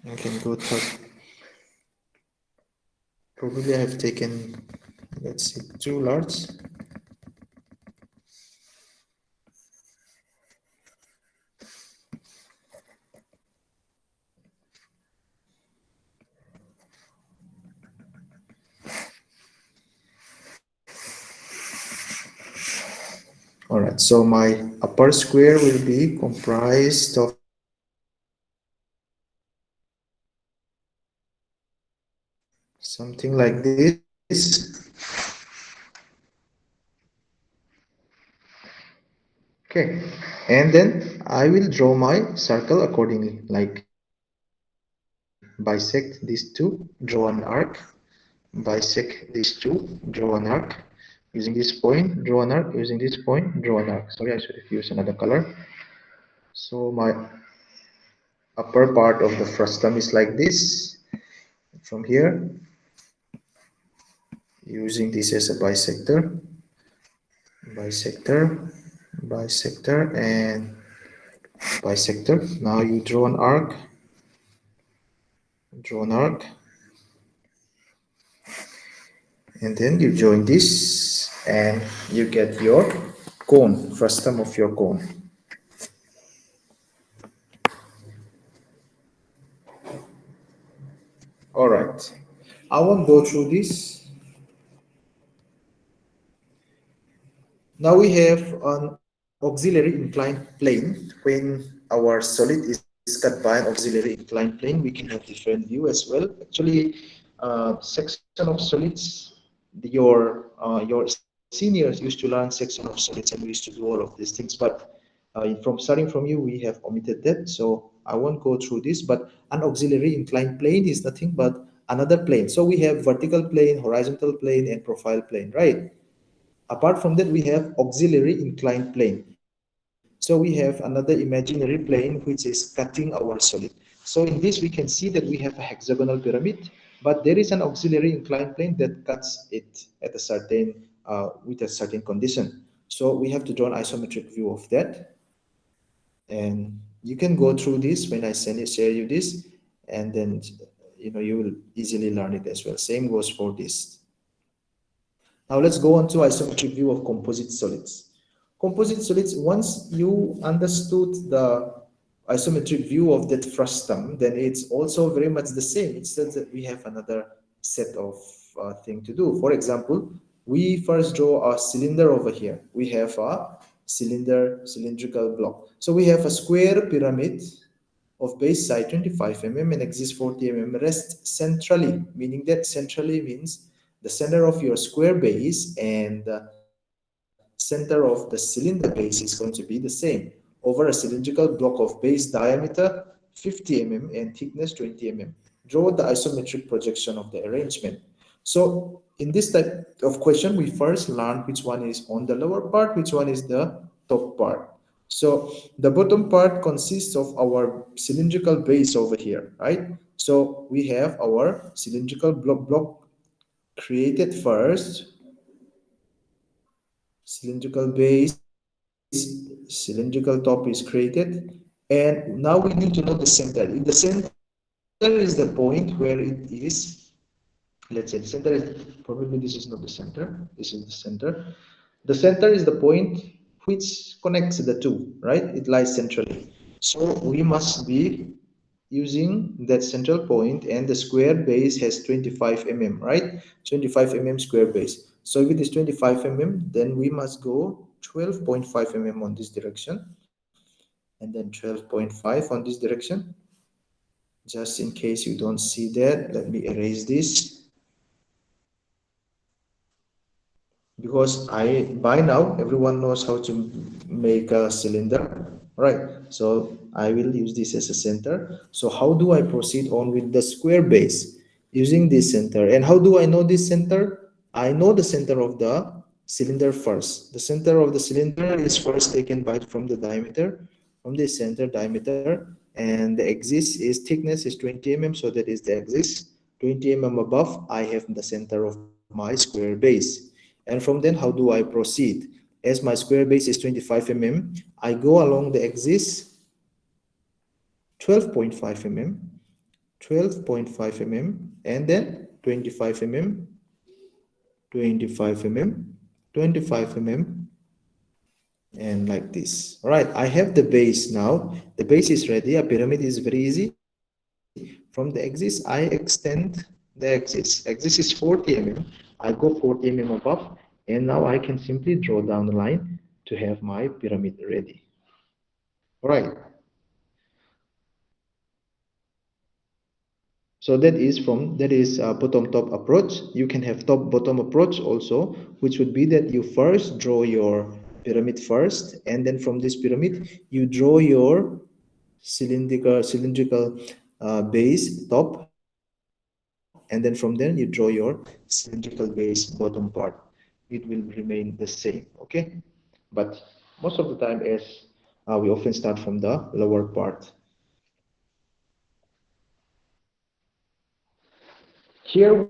I can go 30. Probably I have taken, let's see, too large. All right, so my upper square will be comprised of something like this. Okay, and then I will draw my circle accordingly, like bisect these two, draw an arc, bisect these two, draw an arc, using this point, draw an arc, using this point, draw an arc. Sorry, I should have used another color. So my upper part of the frustum is like this. From here, using this as a bisector, bisector, bisector, and bisector. Now you draw an arc, draw an arc, and then you join this and you get your cone, frustum of your cone. All right, I won't go through this. Now we have an auxiliary inclined plane, when our solid is cut by an auxiliary inclined plane, we can have different view as well. Actually, section of solids, your seniors used to learn section of solids, and we used to do all of these things. But from starting from you, we have omitted that, so I won't go through this. But an auxiliary inclined plane is nothing but another plane. So we have vertical plane, horizontal plane, and profile plane, right? Apart from that, we have auxiliary inclined plane. So we have another imaginary plane which is cutting our solid. So in this, we can see that we have a hexagonal pyramid, but there is an auxiliary inclined plane that cuts it at a certain with a certain condition. So we have to draw an isometric view of that, and you can go through this when I share you this, and then you will easily learn it as well. Same goes for this. Now let's go on to isometric view of composite solids. Composite solids, once you understood the isometric view of that frustum, then it's also very much the same. It's just that we have another set of thing to do. For example, we first draw a cylinder over here. We have a cylindrical block. So we have a square pyramid of base side 25 mm and axis 40 mm rests centrally, meaning that centrally means the center of your square base and the center of the cylinder base is going to be the same over a cylindrical block of base diameter 50 mm and thickness 20 mm. Draw the isometric projection of the arrangement. So in this type of question, we first learn which one is on the lower part, which one is the top part. So the bottom part consists of our cylindrical base over here, right? So we have our cylindrical block created first, cylindrical base, cylindrical top is created, and now we need to know the center. If the center is the point where it is, let's say the center is, probably this is not the center, this is the center. The center is the point which connects the two, right? It lies centrally. So we must be using that central point, and the square base has 25 mm, right? 25 mm square base. So if it is 25 mm, then we must go 12.5 mm on this direction, and then 12.5 on this direction. Just in case you don't see that, let me erase this, because I by now everyone knows how to make a cylinder, right? So I will use this as a center. So how do I proceed on with the square base? Using this center. And how do I know this center? I know the center of the cylinder first. The center of the cylinder is first taken by from the diameter, from the center diameter, and the axis is thickness is 20 mm, so that is the axis. 20 mm above, I have the center of my square base. And from then, how do I proceed? As my square base is 25 mm, I go along the axis 12.5 mm, 12.5 mm, and then 25 mm, 25 mm, 25 mm, and like this. All right, I have the base now. The base is ready. A pyramid is very easy. From the axis, I extend the axis. Axis is 40 mm. I go 40 mm above, and now I can simply draw down the line to have my pyramid ready. All right. So that is bottom top approach. You can have top bottom approach also, which would be that you first draw your pyramid first, and then from this pyramid you draw your cylindrical base top, and then from there you draw your cylindrical base bottom part. It will remain the same, okay? But most of the time, as we often start from the lower part. Here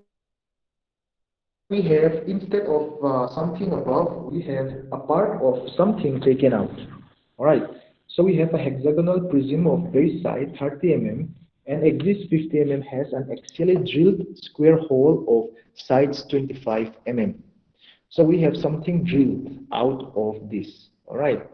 we have, instead of something above, we have a part of something taken out. All right. So we have a hexagonal prism of base side 30 mm and axis 50 mm has an axially drilled square hole of sides 25 mm. So we have something drilled out of this. All right.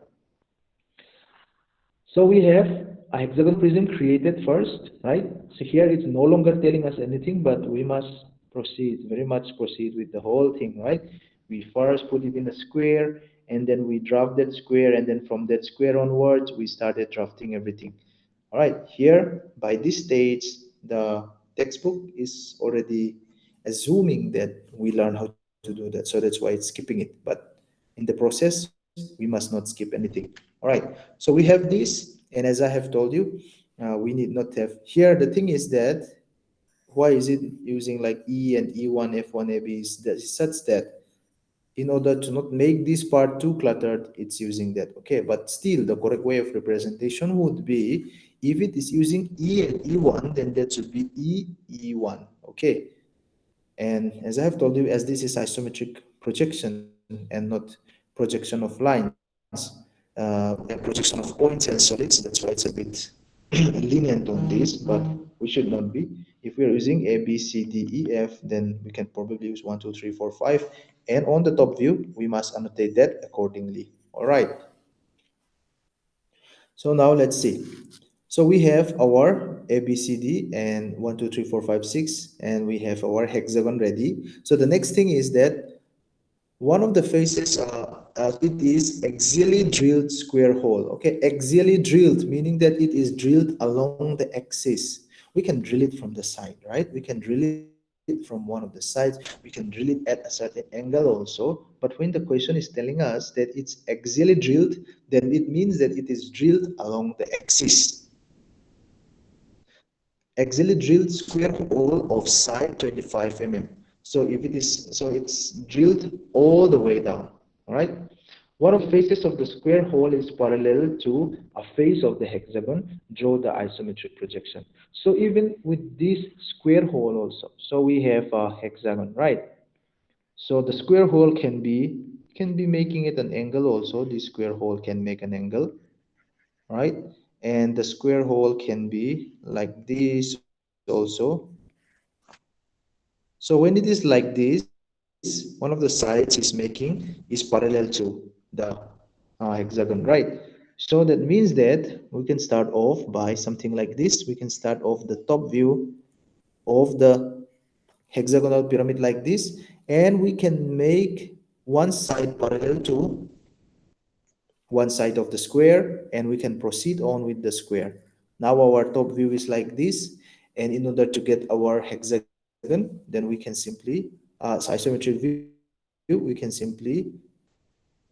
So we have a hexagonal prism created first, right? So here it's no longer telling us anything, but we must proceed, very much proceed with the whole thing, right? We first put it in a square, and then we draft that square, and then from that square onwards we started drafting everything. All right, here by this stage the textbook is already assuming that we learn how to do that, so that's why it's skipping it. But in the process we must not skip anything. All right, so we have this, and as I have told you, we need not have here. The thing is that why is it using like E and E1 F1 AB is that such that in order to not make this part too cluttered, it's using that. Okay, but still the correct way of representation would be, if it is using E and E1, then that should be E, E1. Okay, and as I have told you, as this is isometric projection and not projection of lines, and projection of points and solids, that's why it's a bit lenient on this, but we should not be. If we are using A, B, C, D, E, F, then we can probably use 1, 2, 3, 4, 5. And on the top view, we must annotate that accordingly. All right. So now let's see. So we have our A, B, C, D, and 1, 2, 3, 4, 5, 6, and we have our hexagon ready. So the next thing is that one of the faces, it is axially drilled square hole. Okay, axially drilled, meaning that it is drilled along the axis. We can drill it from the side, right? We can drill it from one of the sides. We can drill it at a certain angle also. But when the question is telling us that it's axially drilled, then it means that it is drilled along the axis. Axially drilled square hole of side 25 mm. So if it is, so it's drilled all the way down. All right. One of the faces of the square hole is parallel to a face of the hexagon. Draw the isometric projection. So even with this square hole also, so we have a hexagon, right? So the square hole can be making it an angle also. This square hole can make an angle, right? And the square hole can be like this also. So when it is like this, one of the sides is making is parallel to the hexagon, right? So that means that we can start off by something like this. We can start off the top view of the hexagonal pyramid like this, and we can make one side parallel to one side of the square, and we can proceed on with the square. Now our top view is like this, and in order to get our hexagon, then we can simply isometric view, we can simply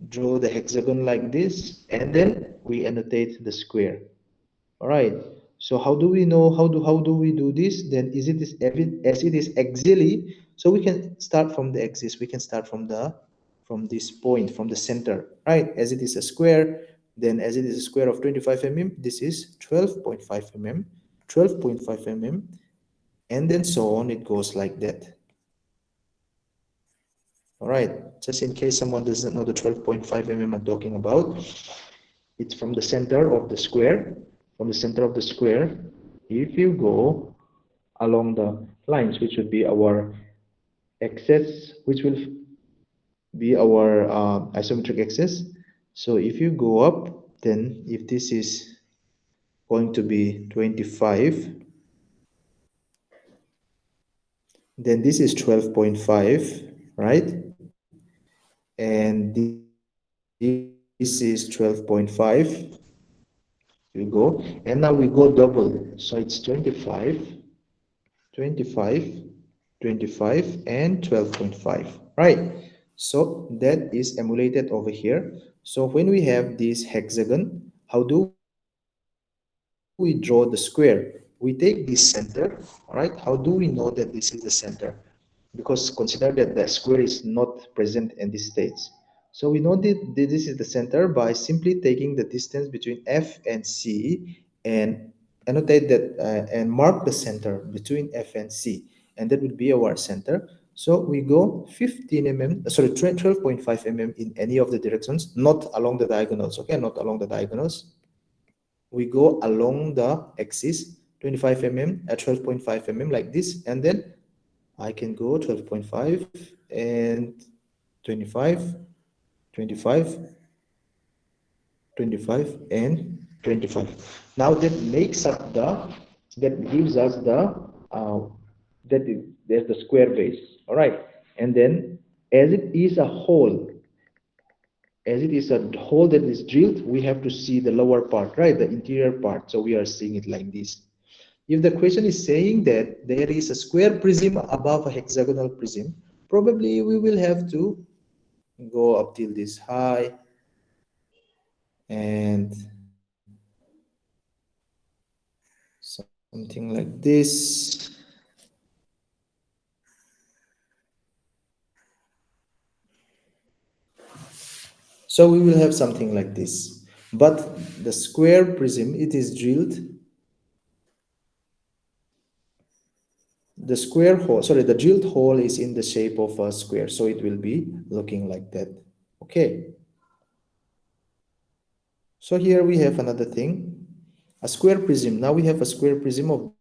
draw the hexagon like this, and then we annotate the square. All right, so how do we know, how do we do this? Then is it is as it is axially, so we can start from the axis, we can start from this point, from the center, right? As it is a square, then as it is a square of 25 mm, this is 12.5 mm, 12.5 mm, and then so on, it goes like that. All right, just in case someone doesn't know the 12.5 mm I'm talking about, it's from the center of the square. From the center of the square, if you go along the lines, which would be our axis, which will be our isometric axis. So if you go up, then if this is going to be 25, then this is 12.5, right? And this is 12.5. You go, and now we go double, so it's 25, 25, and 12.5, right? So that is emulated over here. So when we have this hexagon, how do we draw the square? We take this center. All right, how do we know that this is the center? Because consider that the square is not present in this stage. So we know that this is the center by simply taking the distance between F and C, and annotate that and mark the center between F and C, and that would be our center. So we go 15 mm, sorry, 12.5 mm in any of the directions, not along the diagonals. Okay, not along the diagonals. We go along the axis, 25 mm at 12.5 mm like this, and then I can go 12.5 and 25, 25, 25, and 25. Now that makes up that gives us uh, there's the square base. All right, and then as it is a whole, as it is a hole that is drilled, we have to see the lower part, right? The interior part. So we are seeing it like this. If the question is saying that there is a square prism above a hexagonal prism, probably we will have to go up till this high and something like this. So we will have something like this. But the square prism, it is drilled. The square hole, sorry, the drilled hole is in the shape of a square. So it will be looking like that. Okay. So here we have another thing, a square prism. Now we have a square prism of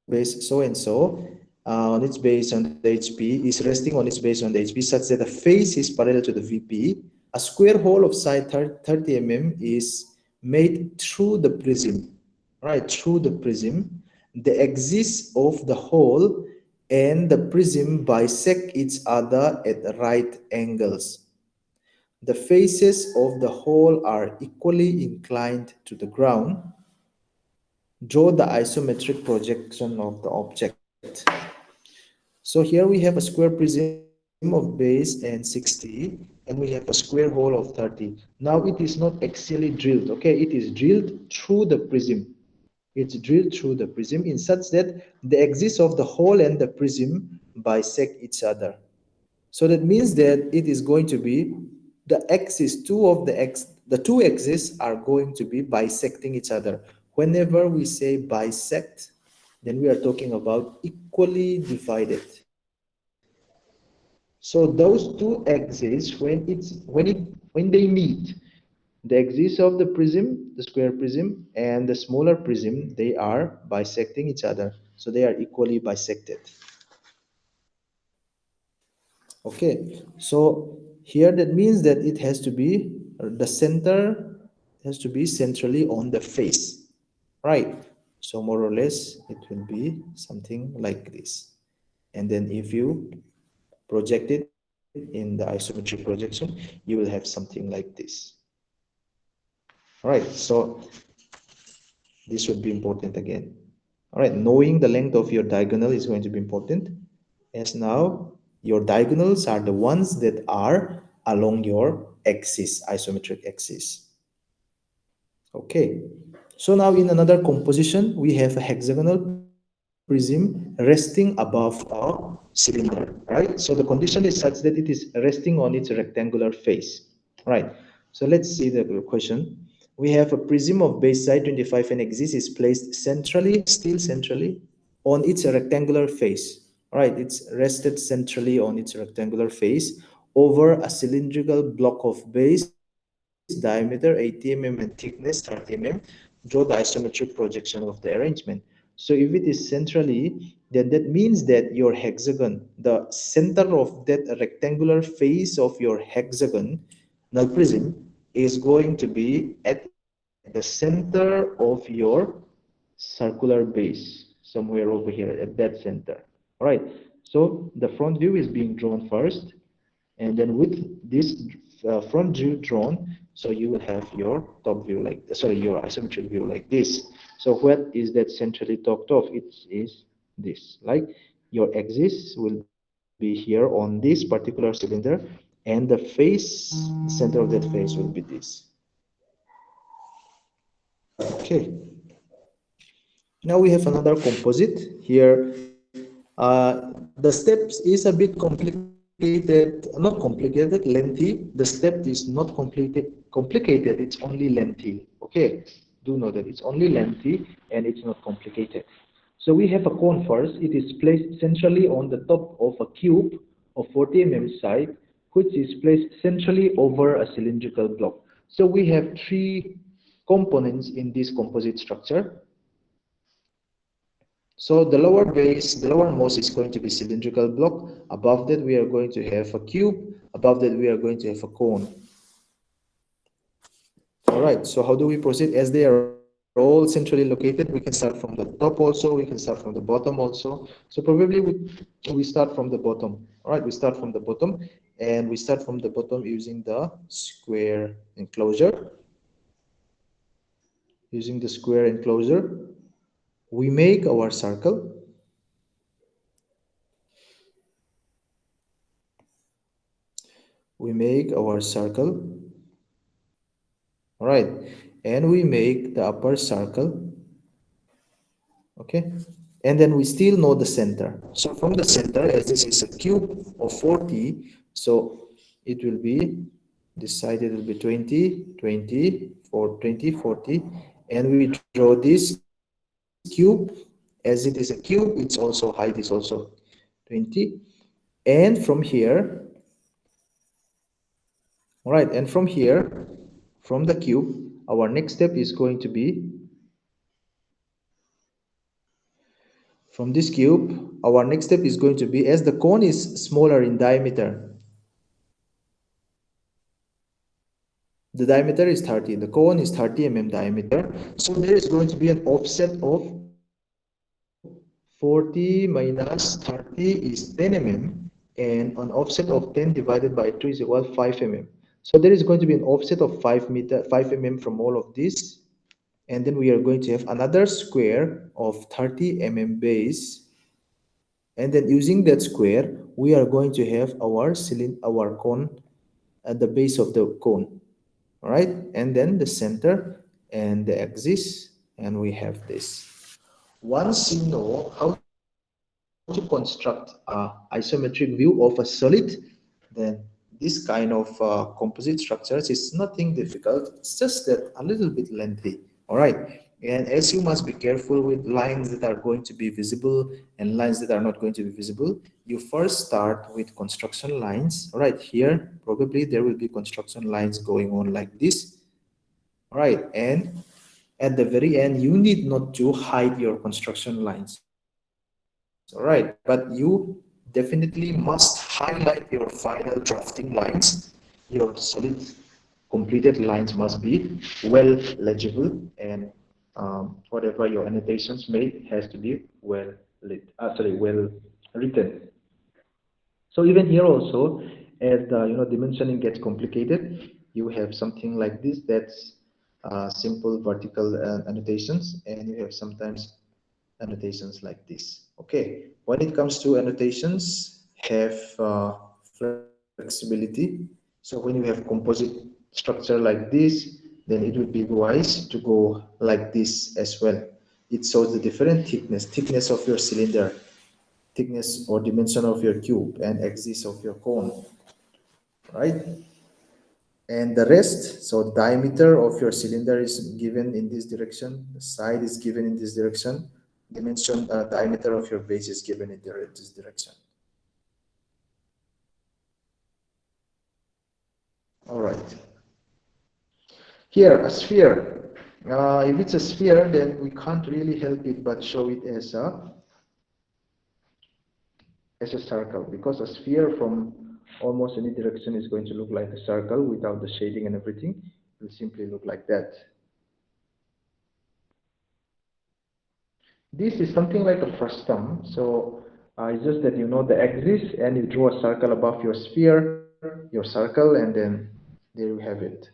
base so and so on its base on the HP is resting on its base on the HP such that the face is parallel to the VP. A square hole of side 30 mm is made through the prism, right? Through the prism. The axis of the hole and the prism bisect each other at right angles. The faces of the hole are equally inclined to the ground. Draw the isometric projection of the object. So here we have a square prism of base and 60, and we have a square hole of 30. Now it is not axially drilled, okay? It is drilled through the prism. It's drilled through the prism in such that the axis of the hole and the prism bisect each other. So that means that it is going to be the axis, the two axes are going to be bisecting each other. Whenever we say bisect, then we are talking about equally divided. So those two axes, when they meet, the axis of the prism, the square prism, and the smaller prism, they are bisecting each other. So they are equally bisected. Okay, so here that means that it has to be the center has to be centrally on the face, right? So more or less it will be something like this. And then if you project it in the isometric projection, you will have something like this. All right, so this would be important again. All right, knowing the length of your diagonal is going to be important, as now your diagonals are the ones that are along your axis, isometric axis. Okay, so now in another composition we have a hexagonal prism resting above a cylinder, right? So the condition is such that it is resting on its rectangular face, right? So let's see the question. We have a prism of base side 25 and axis is placed centrally, still centrally, on its rectangular face. All right, it's rested centrally on its rectangular face over a cylindrical block of base, diameter 80 mm and thickness 30 mm. Draw the isometric projection of the arrangement. So if it is centrally, then that means that your hexagon, the center of that rectangular face of your hexagon null prism is going to be at the center of your circular base, somewhere over here at that center. All right, so the front view is being drawn first, and then with this front view drawn, so you will have your top view like, sorry, your isometric view like this. So what is that centrally talked of? It is this, like your axis will be here on this particular cylinder, and the face, center of that face will be this. Okay, now we have another composite here. The steps is a bit complicated, not complicated, lengthy. The step is not complicated, it's only lengthy. Okay, do know that it's only lengthy and it's not complicated. So we have a cone first. It is placed centrally on the top of a cube of 40 mm side, which is placed centrally over a cylindrical block. So we have three components in this composite structure. So the lower base, the lowermost is going to be cylindrical block. Above that we are going to have a cube. Above that we are going to have a cone. All right, so how do we proceed? As they are all centrally located, we can start from the top also, we can start from the bottom also. So probably we start from the bottom, all right? All right, we start from the bottom, and we start from the bottom using the square enclosure. Using the square enclosure, we make our circle. We make our circle. All right, and we make the upper circle. Okay, and then we still know the center. So from the center, as this is a cube of 40, so it will be, this side it will be 20, 20, 20, 40, and we draw this cube. As it is a cube, its also height is also 20. And from here, all right, and from here, from the cube, our next step is going to be, from this cube, our next step is going to be, as the cone is smaller in diameter, the diameter is 30, the cone is 30 diameter, so there is going to be an offset of 40 minus 30 is 10 and an offset of 10 divided by 2 is equal 5 So there is going to be an offset of 5 from all of this, and then we are going to have another square of 30 base, and then using that square we are going to have our cylinder, our cone at the base of the cone. All right, and then the center and the axis, and we have this. Once you know how to construct a isometric view of a solid, then this kind of composite structures is nothing difficult. It's just that a little bit lengthy. All right, and as you must be careful with lines that are going to be visible and lines that are not going to be visible, you first start with construction lines. All right, here probably there will be construction lines going on like this. All right, and at the very end you need not to hide your construction lines. All right, but you definitely must highlight your final drafting lines. Your solid completed lines must be well legible, and whatever your annotations made has to be well well written. So even here also, as the dimensioning gets complicated, you have something like this, that's simple vertical annotations, and you have sometimes annotations like this. Okay, when it comes to annotations, have flexibility. So when you have composite structure like this, then it would be wise to go like this as well. It shows the different thickness of your cylinder, thickness or dimension of your cube, and axis of your cone, right? And the rest, so diameter of your cylinder is given in this direction, the side is given in this direction, dimension diameter of your base is given in this direction. All right, here a sphere. If it's a sphere, then we can't really help it but show it as a circle, because a sphere from almost any direction is going to look like a circle without the shading and everything. It will simply look like that. This is something like a frustum. So it's just that you know the axis and you draw a circle above your sphere, your circle, and then there you have it.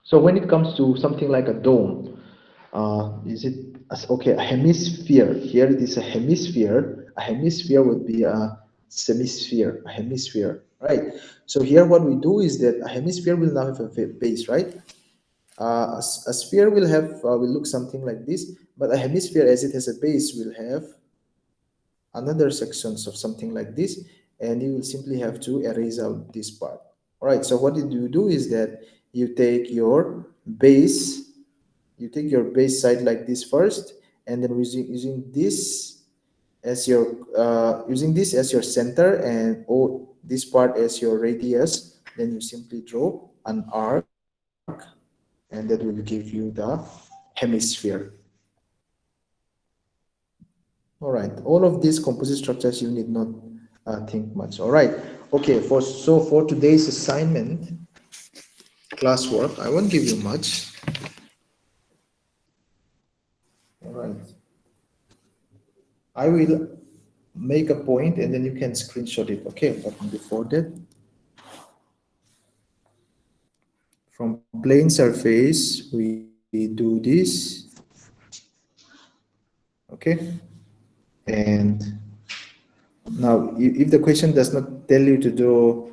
So when it comes to something like a dome, is it okay? A hemisphere. Here it is a hemisphere. A hemisphere would be a semisphere. A hemisphere, right? So here what we do is that a hemisphere will now have a base, right? A sphere will have will look something like this, but a hemisphere, as it has a base, will have another sections of something like this, and you will simply have to erase out this part. All right, so what you do is that you take your base, you take your base side like this first, and then using this as your using this as your center, and this part as your radius, then you simply draw an arc, and that will give you the hemisphere. All right, all of these composite structures you need not think much. All right, Okay, for today's assignment, classwork, I won't give you much. All right. I will make a point and then you can screenshot it. Okay, but before that, from plane surface, we do this. Okay, and now if the question does not tell you to draw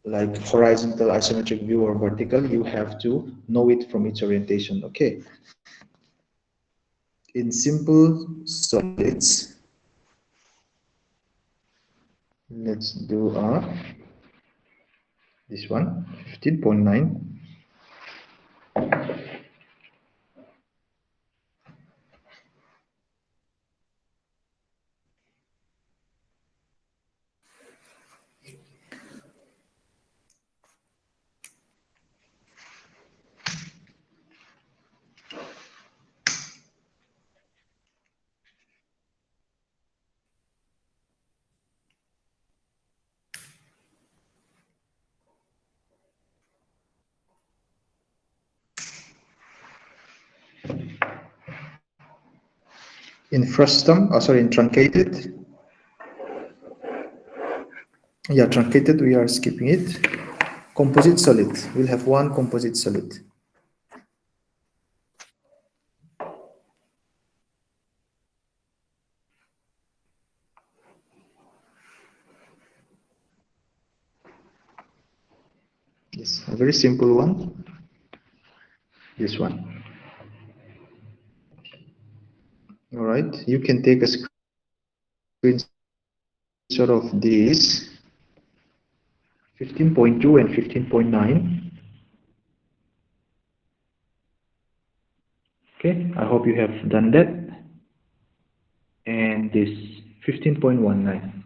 like horizontal, isometric view or vertical, you have to know it from its orientation. Okay, in simple solids, let's do this one, 15.9. In frustum, sorry, in truncated, yeah, truncated, we are skipping it. Composite solid, we'll have one composite solid. Yes, a very simple one, this one. All right, you can take a screenshot of this 15.2 and 15.9. Okay, I hope you have done that. And this 15.19.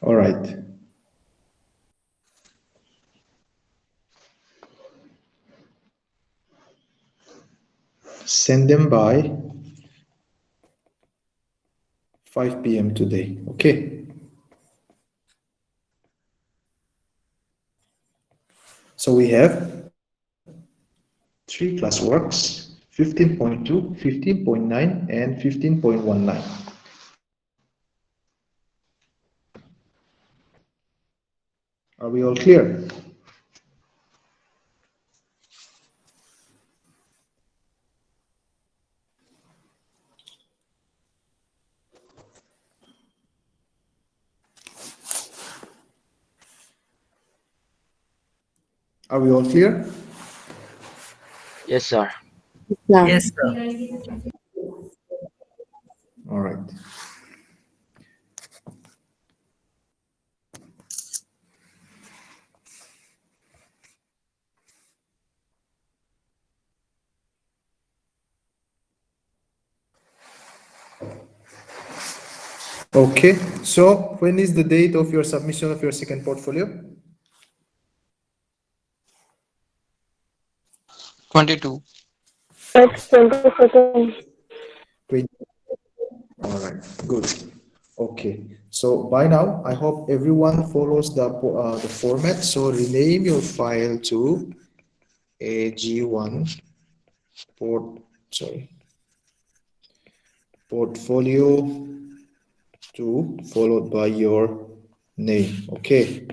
All right. Send them by 5 p.m. today. Okay. So we have three classworks, 15.2, 15.9, and 15.19. Are we all clear? Are we all clear? Yes, sir. Yeah. Yes, sir. All right. Okay. So when is the date of your submission of your second portfolio? 22. It's 22nd. 20. All right. Good. Okay. So by now, I hope everyone follows the format. So rename your file to AG1 sorry, portfolio 2 followed by your name. Okay.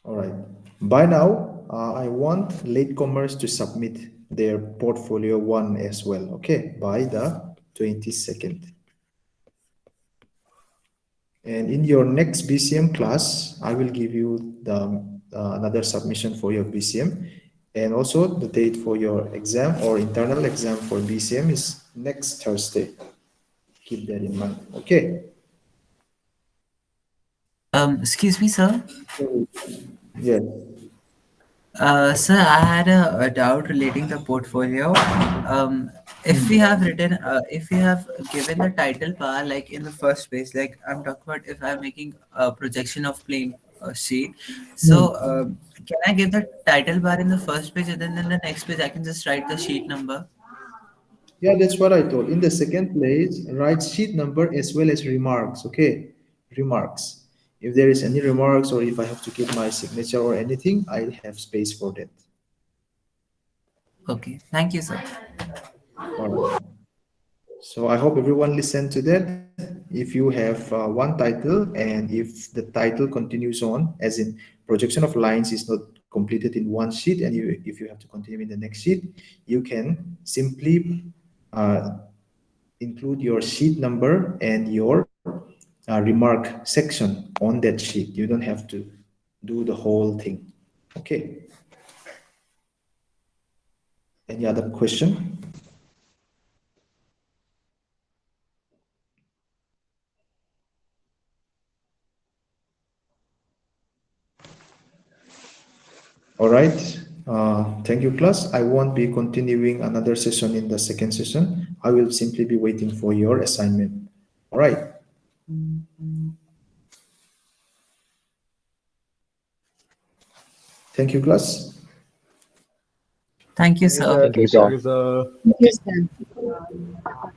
All right. By now, I want latecomers to submit their portfolio 1 as well. Okay. By the 22nd. And in your next BCM class, I will give you the another submission for your BCM. And also the date for your exam or internal exam for BCM is next Thursday. Keep that in mind. Okay. Excuse me, sir. Yes. Sir, I had a doubt relating the portfolio. If we have written, if we have given the title bar like in the first page, like I'm talking about if I'm making a projection of plain sheet, so can I give the title bar in the first page and then in the next page I can just write the sheet number? Yeah, that's what I told. In the second place, write sheet number as well as remarks. Okay, remarks. If there is any remarks or if I have to keep my signature or anything, I have space for that. Okay, thank you, sir. All right. So I hope everyone listened to that. If you have one title and if the title continues on, as in projection of lines is not completed in one sheet, and if you have to continue in the next sheet, you can simply uh, include your sheet number and your remark section on that sheet. You don't have to do the whole thing. Okay. Any other question? All right. Thank you, class. I won't be continuing another session in the second session. I will simply be waiting for your assignment. All right. Thank you, class. Thank you, Thank you, sir. sir. Thank you, sir. Thank you, sir. Thank you, sir.